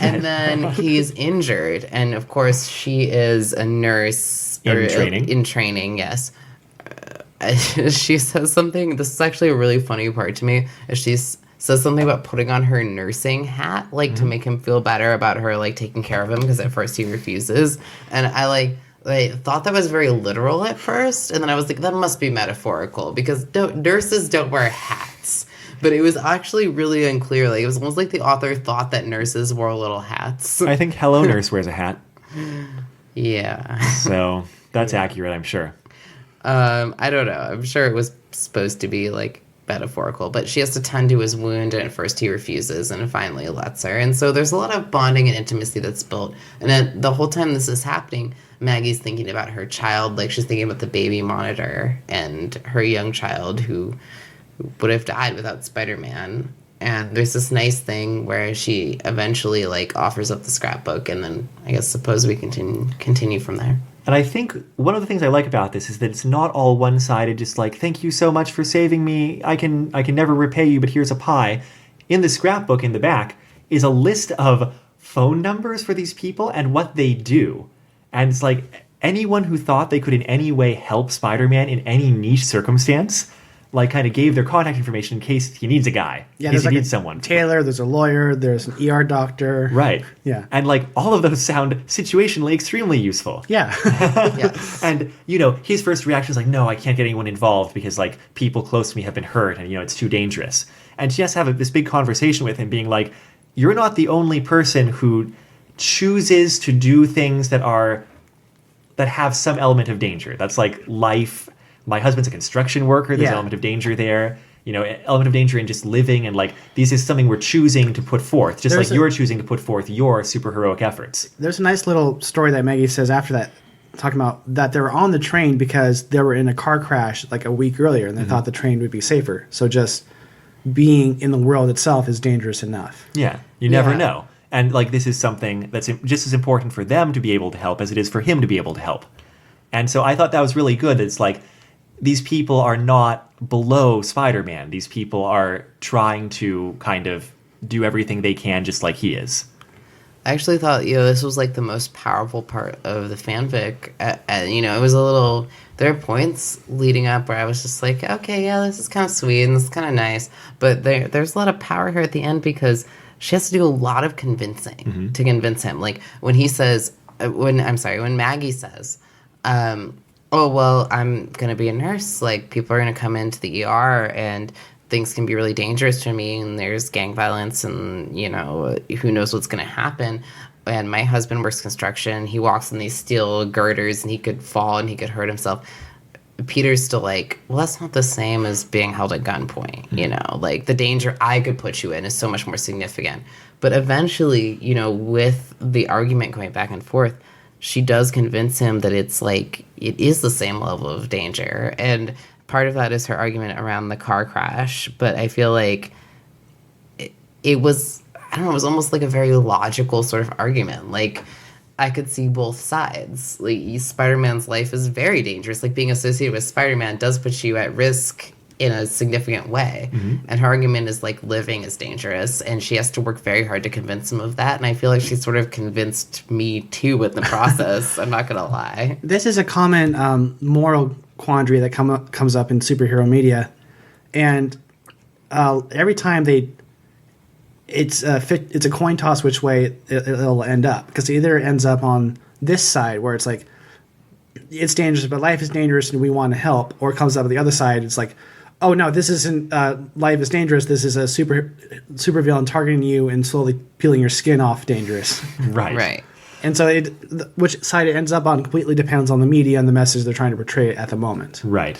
And then he's injured. And of course, she is a nurse. Training. In training, yes. She says something... This is actually a really funny part to me. She says something about putting on her nursing hat, like, to make him feel better about her, like, taking care of him, because at first he refuses. And I thought that was very literal at first, and then I was like, that must be metaphorical, because nurses don't wear hats. But it was actually really unclear. Like, it was almost like the author thought that nurses wore little hats. I think Hello Nurse wears a hat. Yeah. So that's accurate, I'm sure. I don't know. I'm sure it was supposed to be, like, metaphorical, but she has to tend to his wound, and at first he refuses, and finally lets her. And so there's a lot of bonding and intimacy that's built. And then the whole time this is happening, Maggie's thinking about her child, like she's thinking about the baby monitor and her young child who would have died without Spider-Man. And there's this nice thing where she eventually, like, offers up the scrapbook, and then I guess suppose we continue from there. And I think one of the things I like about this is that it's not all one-sided, just like, thank you so much for saving me. I can never repay you, but here's a pie. In the scrapbook in the back is a list of phone numbers for these people and what they do. And it's like, anyone who thought they could in any way help Spider-Man in any niche circumstance, like, kind of gave their contact information in case he needs a guy. Yeah, in case he like needs someone. Taylor, there's a lawyer, there's an ER doctor. Right. Yeah. And, like, all of those sound situationally extremely useful. Yeah. Yes. And, his first reaction is like, no, I can't get anyone involved because, like, people close to me have been hurt and, it's too dangerous. And she has to have this big conversation with him being like, you're not the only person who chooses to do things that have some element of danger. That's like life. My husband's a construction worker. There's an element of danger there. Element of danger in just living. And, like, this is something we're choosing to put forth. Just like you're choosing to put forth your superheroic efforts. There's a nice little story that Maggie says after that, talking about that they were on the train because they were in a car crash, like, a week earlier, and they thought the train would be safer. So just being in the world itself is dangerous enough. Yeah. You never know. And, like, this is something that's just as important for them to be able to help as it is for him to be able to help. And so I thought that was really good. It's like, these people are not below Spider-Man. These people are trying to kind of do everything they can just like he is. I actually thought, this was, like, the most powerful part of the fanfic. It was a little... There are points leading up where I was just like, okay, yeah, this is kind of sweet and this is kind of nice. But there's a lot of power here at the end because she has to do a lot of convincing to convince him. Like, when he says... when Maggie says... oh, well, I'm going to be a nurse. Like, people are going to come into the ER and things can be really dangerous for me and there's gang violence and, who knows what's going to happen. and my husband works construction. He walks in these steel girders, and he could fall and he could hurt himself. Peter's still like, well, that's not the same as being held at gunpoint, you know? Like, the danger I could put you in is so much more significant. But eventually, you know, with the argument going back and forth, she does convince him that it's like, it is the same level of danger. And part of that is her argument around the car crash. But I feel like it was, I don't know, it was almost like a very logical sort of argument. Like, I could see both sides. Like, Spider-Man's life is very dangerous. Like, being associated with Spider-Man does put you at risk in a significant way. And her argument is, like, living is dangerous, and she has to work very hard to convince him of that. And I feel like she sort of convinced me, too, in the process. I'm not going to lie. This is a common moral quandary that comes up in superhero media. And every time it's a coin toss which way it'll end up, because it either ends up on this side where it's like it's dangerous but life is dangerous and we want to help, or it comes up on the other side, it's like, oh no, this isn't life is dangerous, this is a super villain targeting you and slowly peeling your skin off dangerous. Right. And so which side it ends up on completely depends on the media and the message they're trying to portray at the moment. Right.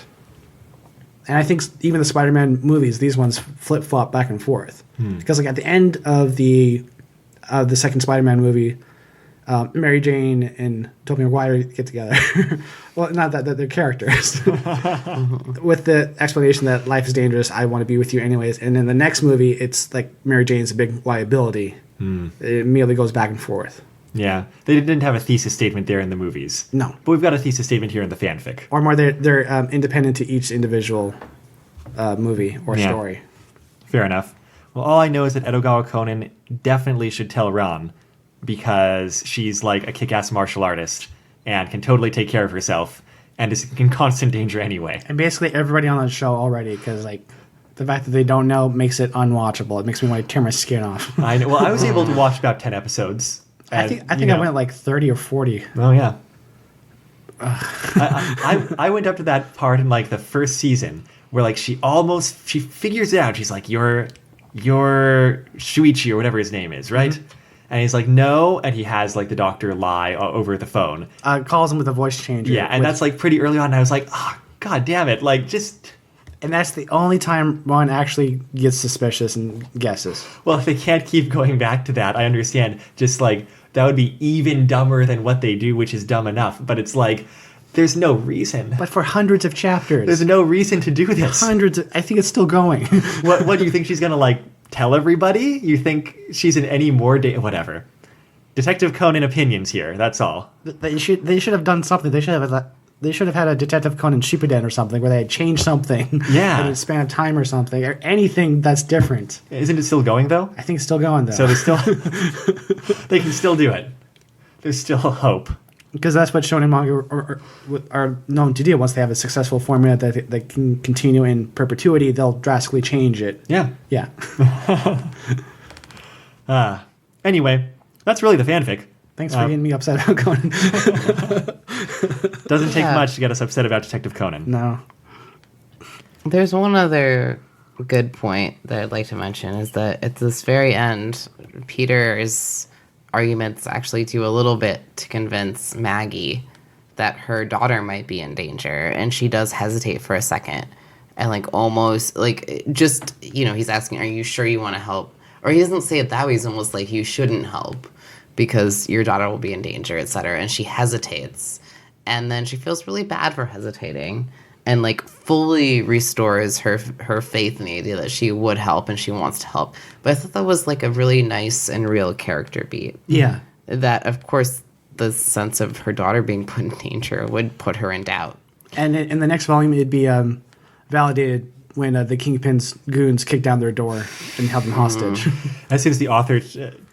And I think even the Spider-Man movies, these ones flip-flop back and forth. Because like at the end of the second Spider-Man movie, Mary Jane and Tobey Maguire get together. Well, not that they're characters. With the explanation that life is dangerous, I want to be with you anyways. And in the next movie, it's like Mary Jane's a big liability. It immediately goes back and forth. Yeah. They didn't have a thesis statement there in the movies. No. But we've got a thesis statement here in the fanfic. Or more, they're independent to each individual movie or story. Fair enough. Well, all I know is that Edogawa Conan definitely should tell Ron, because she's like a kick-ass martial artist and can totally take care of herself and is in constant danger anyway. And basically everybody on the show already, because like the fact that they don't know makes it unwatchable. It makes me want to tear my skin off. I know. Well, I was able to watch about 10 episodes. I think I went like 30 or 40. Oh, yeah. I went up to that part in like the first season where like she figures it out. She's like, you're Shuichi or whatever his name is, right? And he's like, no. And he has like the doctor lie over the phone. Calls him with a voice changer. Yeah. And that's like pretty early on. And I was like, oh, God damn it. Like just. And that's the only time Ron actually gets suspicious and guesses. Well, if they can't keep going back to that, I understand. Just like that would be even dumber than what they do, which is dumb enough. But it's like, there's no reason. But for hundreds of chapters. There's no reason to do this. I think it's still going. What do you think she's going to like tell everybody? You think she's in any more whatever. Detective Conan opinions here. That's all. They should have done something. They should have had a Detective Conan Shippuden or something where they had changed something in a span of time or something, or anything that's different. Isn't it still going though? I think it's still going though. So they can still do it. There's still hope. Because that's what shonen manga are known to do. Once they have a successful formula that they can continue in perpetuity, they'll drastically change it. Yeah. Yeah. Anyway, that's really the fanfic. Thanks for getting me upset about Conan. Doesn't take much to get us upset about Detective Conan. No. There's one other good point that I'd like to mention, is that at this very end, Peter's arguments actually do a little bit to convince Maggie that her daughter might be in danger, and she does hesitate for a second and like almost like just, you know, he's asking, are you sure you want to help? Or he doesn't say it that way, he's almost like, you shouldn't help because your daughter will be in danger, etc. And she hesitates, and then she feels really bad for hesitating and like fully restores her faith in the idea that she would help and she wants to help. But I thought that was like a really nice and real character beat. Yeah. That, of course, the sense of her daughter being put in danger would put her in doubt. And in the next volume, it'd be validated when the Kingpin's goons kick down their door and held them hostage. As soon as the author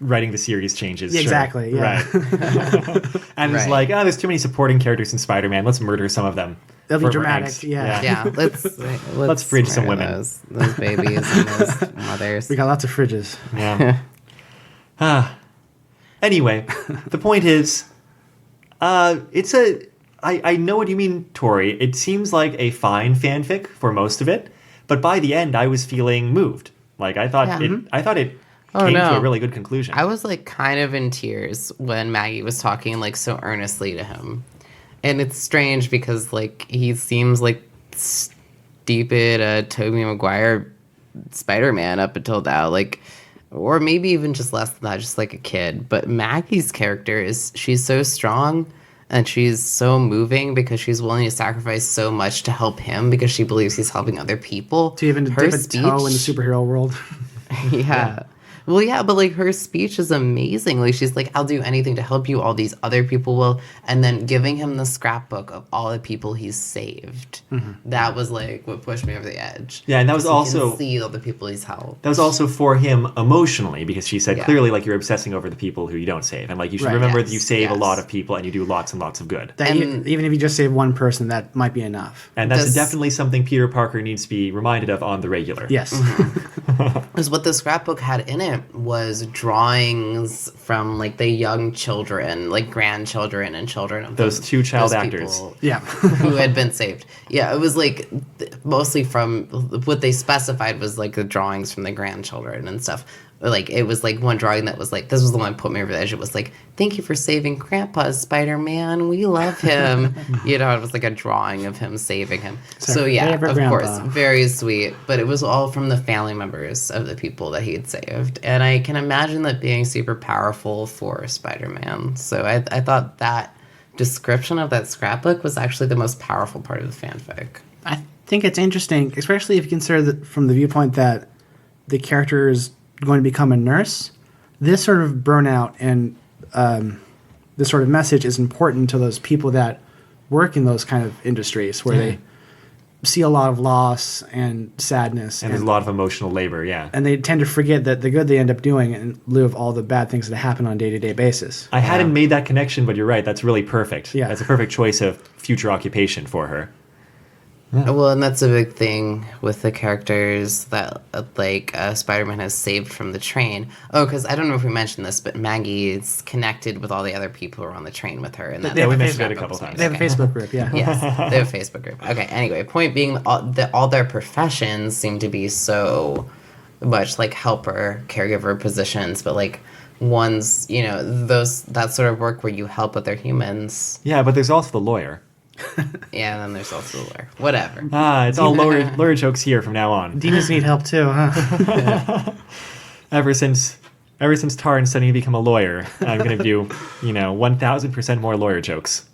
writing the series changes. Yeah, exactly, yeah. Right. And it's like, oh, there's too many supporting characters in Spider-Man. Let's murder some of them. It'll be dramatic, yeah. Yeah, let's fridge some women. Those babies and those mothers. We got lots of fridges. Yeah. Anyway, the point is, I know what you mean, Tori. It seems like a fine fanfic for most of it, but by the end, I was feeling moved. Like I thought it. Well, came to no. a really good conclusion. I was like kind of in tears when Maggie was talking like so earnestly to him. And it's strange because like he seems like stupid Tobey Maguire Spider-Man up until now, like, or maybe even just less than that, just like a kid. But Maggie's character she's so strong and she's so moving because she's willing to sacrifice so much to help him because she believes he's helping other people. To even dip a toe in the superhero world. Yeah. Well, yeah, but like her speech is amazing. Like she's like, I'll do anything to help you. All these other people will. And then giving him the scrapbook of all the people he's saved. Mm-hmm. That was like what pushed me over the edge. Yeah, and that was also... can see all the people he's helped. That was also for him emotionally, because she said clearly like you're obsessing over the people who you don't save. And like you should remember that you save a lot of people and you do lots and lots of good. Even if you just save one person, that might be enough. And that's definitely something Peter Parker needs to be reminded of on the regular. Yes. Because what the scrapbook had in it was drawings from like the young children, like grandchildren and children of those two child actors. Yeah. Who had been saved. Yeah, it was like mostly from what they specified was like the drawings from the grandchildren and stuff. Like it was like one drawing that was like, this was the one that put me over the edge. It was like, thank you for saving Grandpa, Spider-Man. We love him. You know, it was like a drawing of him saving him. So yeah, of course, very sweet. But it was all from the family members of the people that he had saved. And I can imagine that being super powerful for Spider-Man. So I thought that description of that scrapbook was actually the most powerful part of the fanfic. I think it's interesting, especially if you consider that from the viewpoint that the character is going to become a nurse. This sort of burnout and this sort of message is important to those people that work in those kind of industries where they see a lot of loss and sadness. And there's a lot of emotional labor, yeah. And they tend to forget that the good they end up doing in lieu of all the bad things that happen on a day-to-day basis. I hadn't made that connection, but you're right. That's really perfect. Yeah. That's a perfect choice of future occupation for her. Yeah. Well, and that's a big thing with the characters that, like, Spider-Man has saved from the train. Oh, because I don't know if we mentioned this, but Maggie is connected with all the other people who are on the train with her. And we mentioned it a couple times. They have a Facebook group, yeah. Yes, they have a Facebook group. Okay, anyway, point being, all their professions seem to be so much like helper, caregiver positions, but, like, one's, you know, that sort of work where you help other humans. Yeah, but there's also the lawyer. Yeah, and then there's also the lawyer. Whatever. It's all lawyer jokes here from now on. Demons need help too, huh? Ever since Tarn said he'd become a lawyer, I'm going to do, 1,000% more lawyer jokes.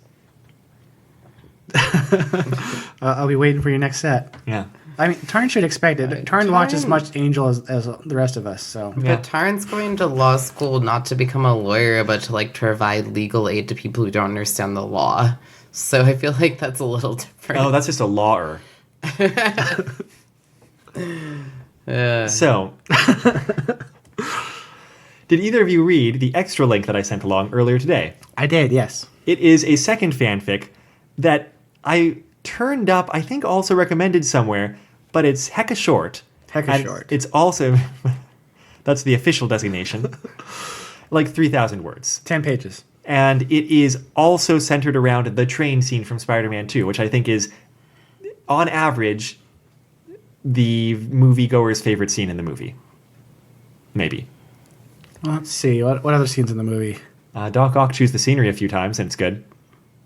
I'll be waiting for your next set. Yeah. I mean, Tarn should expect it. Tarn watches as much Angel as the rest of us, so. Yeah. But Tarn's going to law school not to become a lawyer, but to, like, provide legal aid to people who don't understand the law. So I feel like that's a little different. Oh, that's just a lawer. So, did either of you read the extra link that I sent along earlier today? I did, yes. It is a second fanfic that I turned up, I think also recommended somewhere, but it's hecka short. Hecka short. It's also, that's the official designation, like 3,000 words. 10 pages. And it is also centered around the train scene from Spider-Man 2, which I think is, on average, the moviegoer's favorite scene in the movie. Maybe. Well, let's see. What other scenes in the movie? Doc Ock chews the scenery a few times, and it's good.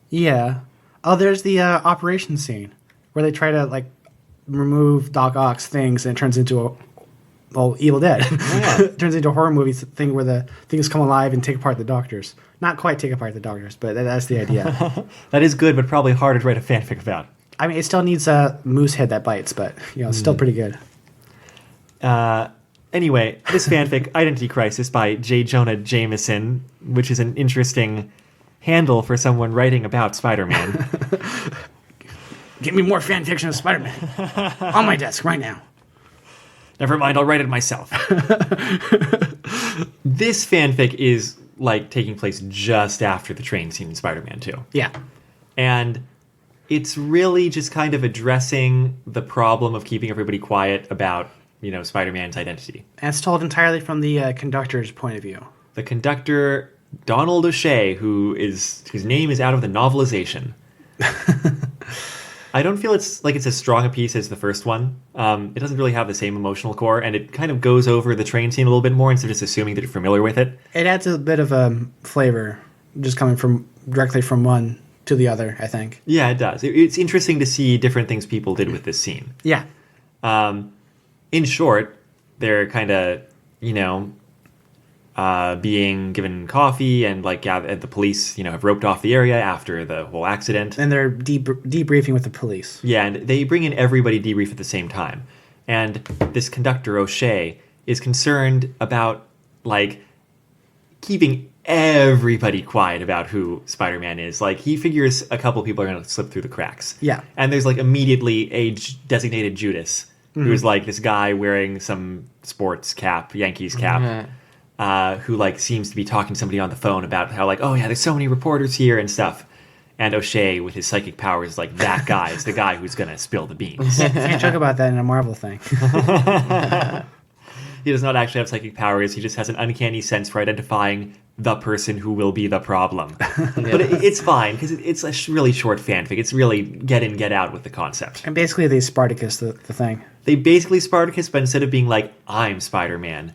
Yeah. Oh, there's the operation scene where they try to, like, remove Doc Ock's things and it turns into Evil Dead. Yeah. It turns into a horror movie thing where the things come alive and take apart the doctors. Not quite take apart the doctors, but that's the idea. That is good, but probably harder to write a fanfic about. I mean, it still needs a moose head that bites, but, it's still pretty good. Anyway, this fanfic, Identity Crisis by J. Jonah Jameson, which is an interesting handle for someone writing about Spider-Man. Give me more fan fiction of Spider-Man. On my desk right now. Never mind, I'll write it myself. This fanfic is, like, taking place just after the train scene in Spider-Man 2. Yeah. And it's really just kind of addressing the problem of keeping everybody quiet about, Spider-Man's identity. And it's told entirely from the conductor's point of view. The conductor, Donald O'Shea, whose name is out of the novelization. I don't feel it's as strong a piece as the first one. It doesn't really have the same emotional core, and it kind of goes over the train scene a little bit more instead of just assuming that you're familiar with it. It adds a bit of a flavor, just coming directly from one to the other, I think. Yeah, it does. It's interesting to see different things people did with this scene. Yeah. In short, they're kind of, being given coffee and the police, have roped off the area after the whole accident. And they're debriefing with the police. Yeah, and they bring in everybody debrief at the same time. And this conductor, O'Shea, is concerned about, keeping everybody quiet about who Spider-Man is. He figures a couple people are going to slip through the cracks. Yeah. And there's, immediately a designated Judas, who's, this guy wearing some sports cap, Yankees cap, who, seems to be talking to somebody on the phone about how, oh, yeah, there's so many reporters here and stuff. And O'Shea, with his psychic powers, is that guy is the guy who's going to spill the beans. Can't joke about that in a Marvel thing. He does not actually have psychic powers. He just has an uncanny sense for identifying the person who will be the problem. But it's fine, because it's a really short fanfic. It's really get in, get out with the concept. And basically they Spartacus the thing. They basically Spartacus, but instead of being I'm Spider-Man,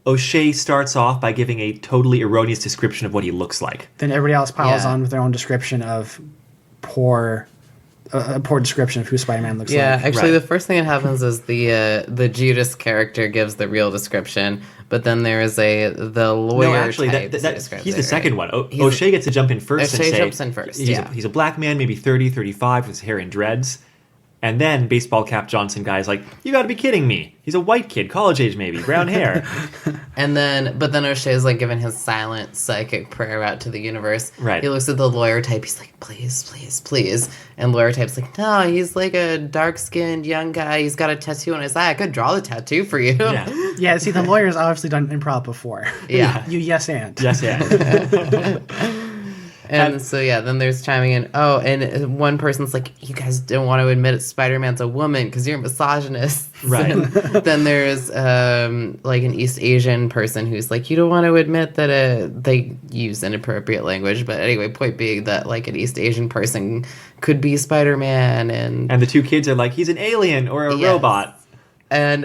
O'Shea starts off by giving a totally erroneous description of what he looks like. Then everybody else piles on with their own description of a poor description of who Spider-Man looks like. Yeah, actually, the first thing that happens is the Judas character gives the real description, but then there is the lawyer. No, actually, he's the second one. O'Shea gets to jump in first. O'Shea jumps in first. He's a black man, maybe 30, 35, with his hair in dreads. And then baseball cap Johnson guy's you got to be kidding me. He's a white kid, college age maybe, brown hair. But then O'Shea's giving his silent psychic prayer out to the universe. Right. He looks at the lawyer type. He's please, please, please. And lawyer type's no, he's a dark-skinned young guy. He's got a tattoo on his eye. I could draw the tattoo for you. Yeah. See, the lawyer's obviously done improv before. Yeah. You yes and. Yes and. And so, then there's chiming in, oh, and one person's you guys don't want to admit it, Spider-Man's a woman because you're misogynists. Right. And then there's, an East Asian person who's you don't want to admit that they use inappropriate language. But anyway, point being that, an East Asian person could be Spider-Man. And the two kids are he's an alien or a robot. And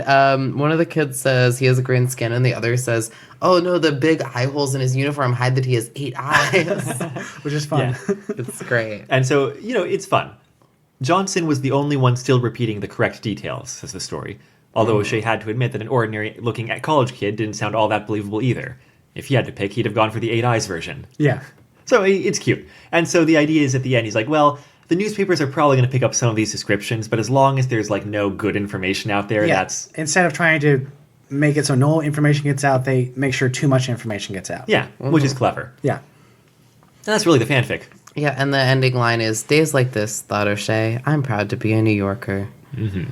one of the kids says he has a green skin, and the other says, oh, no, the big eye holes in his uniform hide that he has 8 eyes. Which is fun. Yeah. It's great. And so, it's fun. Johnson was the only one still repeating the correct details, says the story. Although O'Shea had to admit that an ordinary-looking college kid didn't sound all that believable either. If he had to pick, he'd have gone for the 8 eyes version. Yeah. So it's cute. And so the idea is at the end, he's well, the newspapers are probably going to pick up some of these descriptions, but as long as there's no good information out there, that's... Instead of trying to make it so no information gets out, they make sure too much information gets out. Yeah, which is clever. Yeah. And that's really the fanfic. Yeah, and the ending line is, days like this, thought O'Shea, I'm proud to be a New Yorker. Mm-hmm.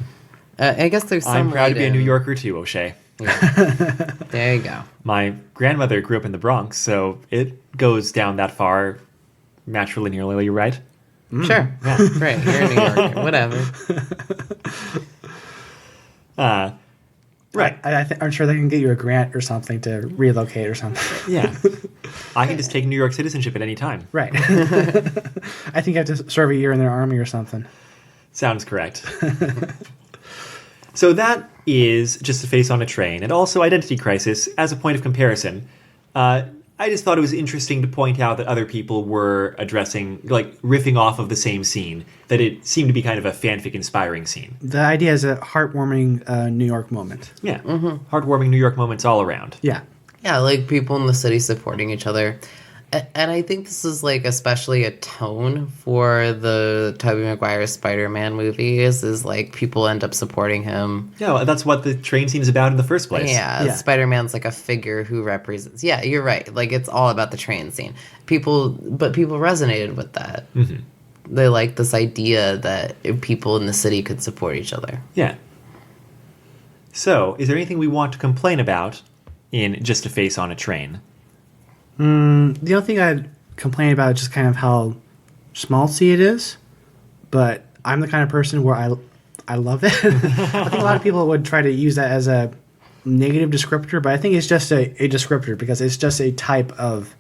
I guess there's some I'm proud to be a New Yorker too, O'Shea. Yeah. There you go. My grandmother grew up in the Bronx, so it goes down that far matrilinearly, right? Sure. Yeah. Right. You're a New Yorker. Whatever. Right. I'm sure they can get you a grant or something to relocate or something. Yeah. I can just take New York citizenship at any time. Right. I think you have to serve a year in their army or something. Sounds correct. So that is Just a Face on a Train, and also Identity Crisis as a point of comparison. I just thought it was interesting to point out that other people were addressing, riffing off of the same scene, that it seemed to be kind of a fanfic-inspiring scene. The idea is a heartwarming New York moment. Yeah. Mm-hmm. Heartwarming New York moments all around. Yeah. Yeah, people in the city supporting each other. And I think this is especially a tone for the Tobey Maguire Spider-Man movies is people end up supporting him. Yeah, well, that's what the train scene is about in the first place. Yeah. Spider-Man's a figure who represents. Yeah, you're right. It's all about the train scene. People resonated with that. Mm-hmm. They like this idea that people in the city could support each other. Yeah. So, is there anything we want to complain about in Just a Face on a Train? The only thing I'd complain about is just kind of how schmaltzy it is, but I'm the kind of person where I love it. I think a lot of people would try to use that as a negative descriptor, but I think it's just a descriptor because it's just a type of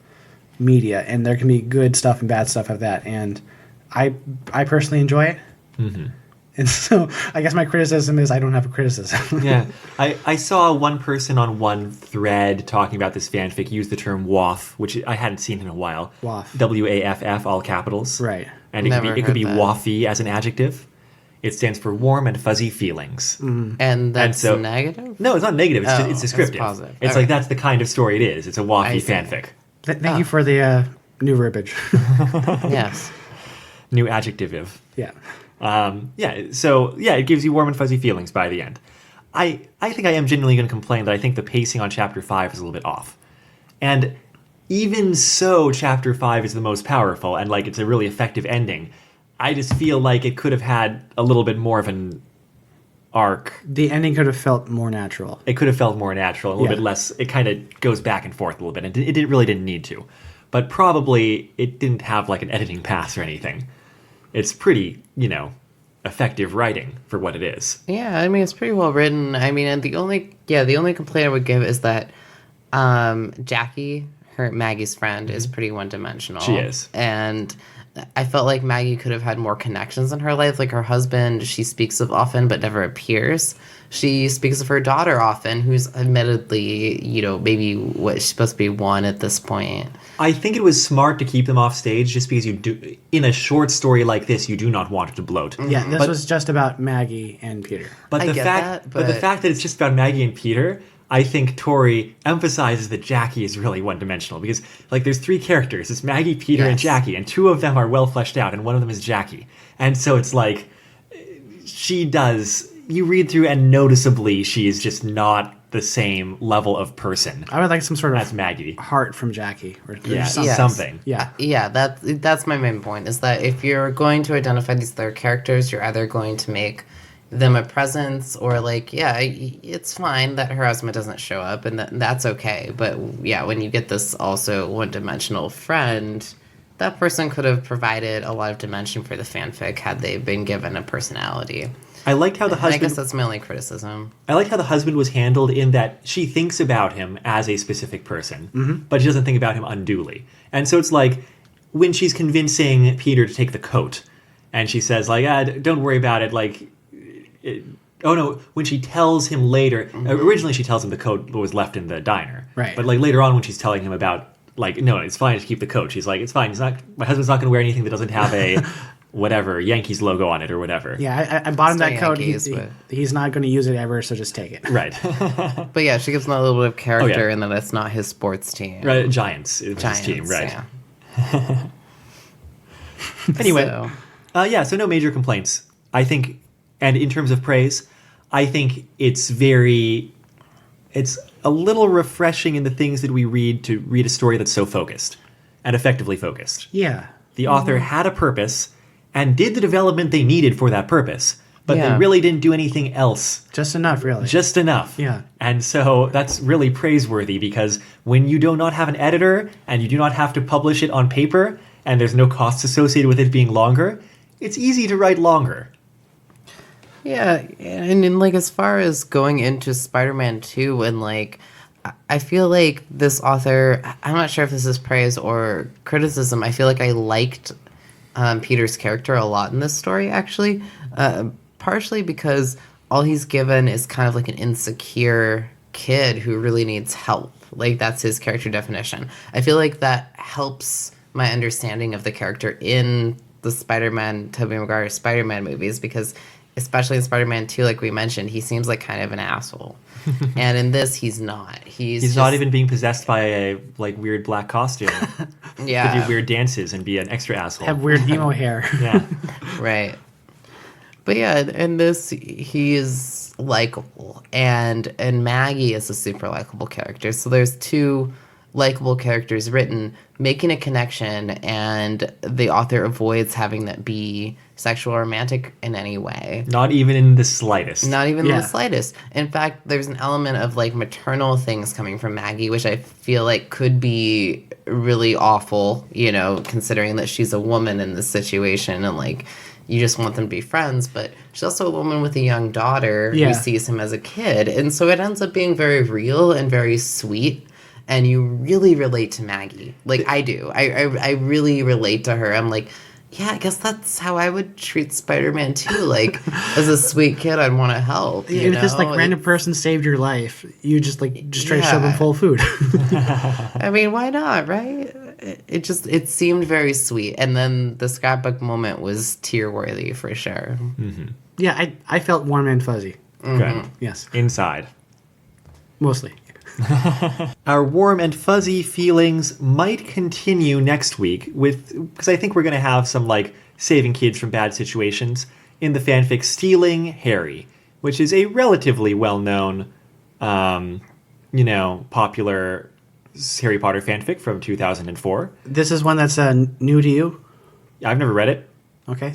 media, and there can be good stuff and bad stuff of that. And I personally enjoy it. Mm-hmm. And so I guess my criticism is I don't have a criticism. Yeah. I saw one person on one thread talking about this fanfic use the term waff, which I hadn't seen in a while. Waff. WAFF, all capitals. Right. And it could be waffy as an adjective. It stands for warm and fuzzy feelings. Mm. And that's negative? No, it's not negative. It's descriptive. It's positive. It's like that's the kind of story it is. It's a waffy fanfic. Thank you for the new verbiage. Yes. New adjective. Yeah. It gives you warm and fuzzy feelings by the end. I think I am genuinely going to complain that I think the pacing on Chapter 5 is a little bit off. And even so, Chapter 5 is the most powerful, and like it's a really effective ending. I just feel like it could have had a little bit more of an arc. The ending could have felt more natural. It could have felt more natural, a little bit less. It kind of goes back and forth a little bit, and it really didn't need to. But probably it didn't have like an editing pass or anything. It's pretty, effective writing for what it is. Yeah, I mean, it's pretty well written. I mean, and the only complaint I would give is that Jackie, Maggie's friend, is pretty one-dimensional. She is. And I felt like Maggie could have had more connections in her life. Like her husband, she speaks of often but never appears. She speaks of her daughter often, who's admittedly, maybe she's supposed to be 1 at this point. I think it was smart to keep them off stage just because in a short story like this, you do not want it to bloat. Yeah, this was just about Maggie and Peter. But the fact that it's just about Maggie and Peter, I think Tori emphasizes that Jackie is really one-dimensional because, like, there's 3 characters. It's Maggie, Peter, and Jackie, and 2 of them are well fleshed out, and one of them is Jackie. And so it's like, you read through, and noticeably she is just not the same level of person. I would like some sort of as Maggie. Heart from Jackie. Or something. Yeah. Yeah, that's my main point, is that if you're going to identify these 3 characters, you're either going to make them a presence or it's fine that her husband doesn't show up and that's okay. But yeah, when you get this also one-dimensional friend, that person could have provided a lot of dimension for the fanfic had they been given a personality. I liked how the husband... I guess that's my only criticism. I liked how the husband was handled in that she thinks about him as a specific person, but she doesn't think about him unduly. And so it's like, when she's convincing Peter to take the coat, and she says, like, don't worry about it, like... when she tells him later... Originally she tells him the coat was left in the diner. Right. But, like, later on when she's telling him about, like, no, it's fine to keep the coat, she's like, it's fine, my husband's not going to wear anything that doesn't have a... whatever, Yankees logo on it or whatever. Yeah, I bought him that coat. Yankees, he's not going to use it ever, so just take it. Right. But yeah, she gives him a little bit of character in that it's not his sports team. Right, Giants is his team, right. Yeah. Anyway, so no major complaints. I think, and in terms of praise, I think it's a little refreshing in the things that we read to read a story that's so focused and effectively focused. Yeah. The author had a purpose and did the development they needed for that purpose, but they really didn't do anything else. Just enough, really. Just enough. Yeah. And so that's really praiseworthy because when you do not have an editor and you do not have to publish it on paper and there's no costs associated with it being longer, it's easy to write longer. Yeah, and like as far as going into Spider-Man 2 and like I feel like this author, I'm not sure if this is praise or criticism, I feel like I liked Peter's character a lot in this story, actually. Partially because all he's given is kind of like an insecure kid who really needs help. Like, that's his character definition. I feel like that helps my understanding of the character in the Spider-Man, Tobey Maguire Spider-Man movies, because especially in Spider-Man 2, like we mentioned, he seems like kind of an asshole. And in this, he's not. He's not even being possessed by a weird black costume. Yeah. To do weird dances and be an extra asshole. Have weird emo hair. Yeah. Right. But yeah, in this, he is likable. And Maggie is a super likable character. So there's 2 likable characters written, making a connection, and the author avoids having that be sexual or romantic in any way. Not even in the slightest. Not even in the slightest. In fact, there's an element of like maternal things coming from Maggie, which I feel like could be really awful, considering that she's a woman in this situation and like you just want them to be friends, but she's also a woman with a young daughter who sees him as a kid. And so it ends up being very real and very sweet. And you really relate to Maggie. Like, I do. I really relate to her. I'm like, Yeah, I guess that's how I would treat Spider-Man too. Like, as a sweet kid, I'd want to help. Even if this like random person saved your life, you just try to shove them full of food. I mean, why not, right? It seemed very sweet, and then the scrapbook moment was tear-worthy for sure. Mm-hmm. Yeah, I felt warm and fuzzy. Good. Yes, Inside. mostly. Our warm and fuzzy feelings might continue next week because I think we're going to have some like saving kids from bad situations in the fanfic Stealing Harry, which is a relatively well-known, popular Harry Potter fanfic from 2004. This is one that's new to you. I've never read it. Okay.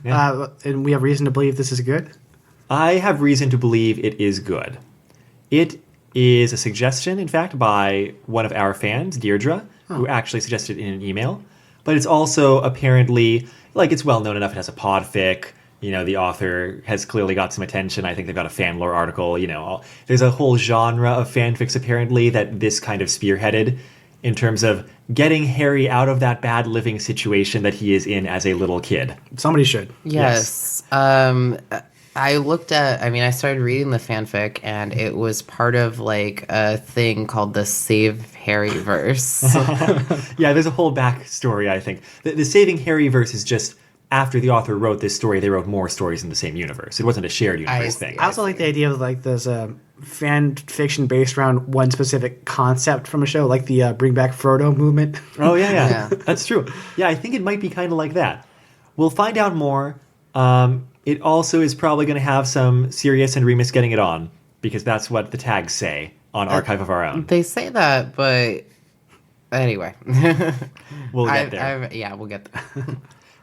Yeah. And we have reason to believe this is good? I have reason to believe it is good. It is a suggestion, in fact, by one of our fans, Deirdre, who actually suggested it in an email. But it's also apparently, it's well known enough. It has a podfic. The author has clearly got some attention. I think they've got a fan lore article. There's a whole genre of fanfics, apparently, that this kind of spearheaded in terms of getting Harry out of that bad living situation that he is in as a little kid. Somebody should. Yes. I started reading the fanfic, and it was part of a thing called the Save Harry verse. Yeah, there's a whole backstory, I think. The Saving Harry verse is just after the author wrote this story, they wrote more stories in the same universe. It wasn't a shared universe thing. I also like the idea of there's a fan fiction based around one specific concept from a show, like the Bring Back Frodo movement. Oh, yeah. That's true. Yeah, I think it might be kind of like that. We'll find out more. It also is probably going to have some Sirius and Remus getting it on, because that's what the tags say on Archive of Our Own. They say that, but anyway. We'll get there. We'll get there.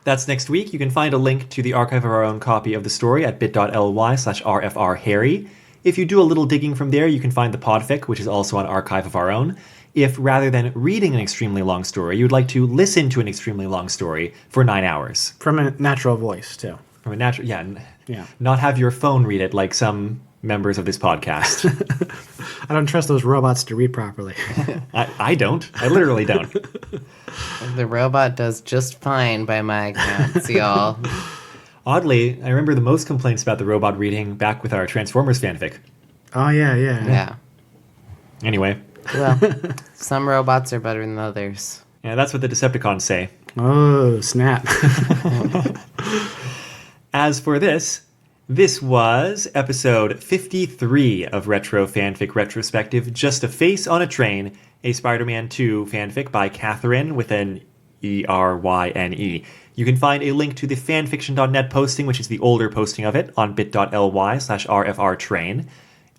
That's next week. You can find a link to the Archive of Our Own copy of the story at bit.ly/rfrharry. If you do a little digging from there, you can find the podfic, which is also on Archive of Our Own. If rather than reading an extremely long story, you'd like to listen to an extremely long story for 9 hours. From a natural voice, too. From a natural, yeah. Not have your phone read it like some members of this podcast. I don't trust those robots to read properly. I don't. I literally don't. The robot does just fine by my accounts, y'all. Oddly, I remember the most complaints about the robot reading back with our Transformers fanfic. Oh, yeah. Anyway. Well, some robots are better than others. Yeah, that's what the Decepticons say. Oh, snap. As for this was episode 53 of Retro Fanfic Retrospective, Just a Face on a Train, a Spider-Man 2 fanfic by Catherine with an E-R-Y-N-E. You can find a link to the fanfiction.net posting, which is the older posting of it, on bit.ly/rfrtrain.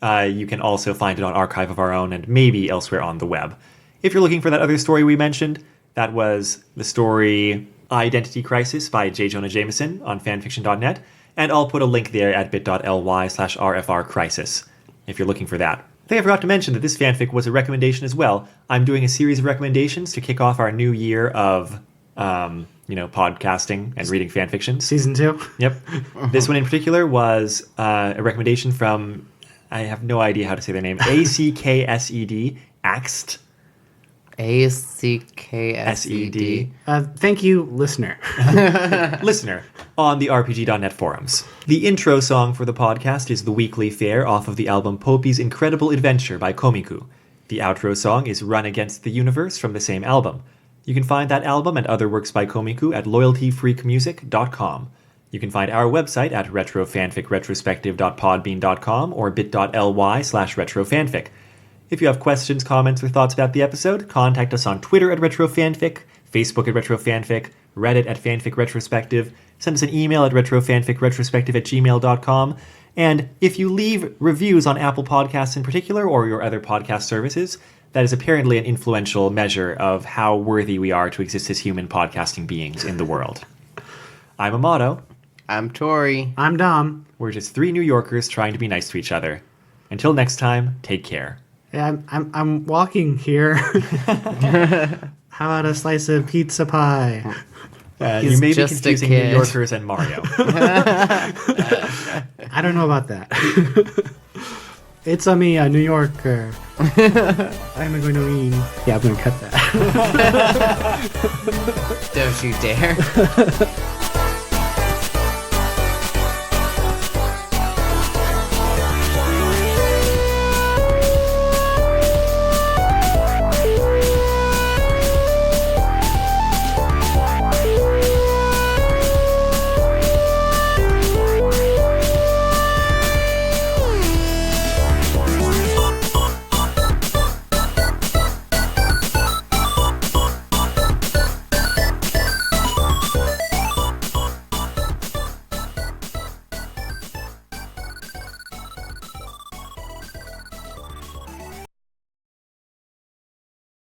You can also find it on Archive of Our Own and maybe elsewhere on the web. If you're looking for that other story we mentioned, that was the story Identity Crisis by J. Jonah Jameson on fanfiction.net, and I'll put a link there at bit.ly/rfrcrisis if you're looking for that. I think I forgot to mention that this fanfic was a recommendation as well. I'm doing a series of recommendations to kick off our new year of, podcasting and reading fanfictions. Season 2? Yep. This one in particular was a recommendation from, I have no idea how to say their name, ACKSED, Axed. ACKSED. Thank you, listener. Listener, on the RPG.net forums. The intro song for the podcast is The Weekly Fair off of the album Poppy's Incredible Adventure by Komiku. The outro song is Run Against the Universe from the same album. You can find that album and other works by Komiku at loyaltyfreakmusic.com. You can find our website at retrofanficretrospective.podbean.com or bit.ly/retrofanfic. If you have questions, comments, or thoughts about the episode, contact us on Twitter at retrofanfic, Facebook at retrofanfic, Reddit at fanficretrospective, send us an email at retrofanficretrospective@gmail.com, and if you leave reviews on Apple Podcasts in particular or your other podcast services, that is apparently an influential measure of how worthy we are to exist as human podcasting beings in the world. I'm Amato. I'm Tori. I'm Dom. We're just 3 New Yorkers trying to be nice to each other. Until next time, take care. Yeah, I'm walking here. How about a slice of pizza pie? You may be confusing New Yorkers and Mario. I don't know about that. It's me, a New Yorker. I'm going to win. Yeah, I'm going to cut that. Don't you dare.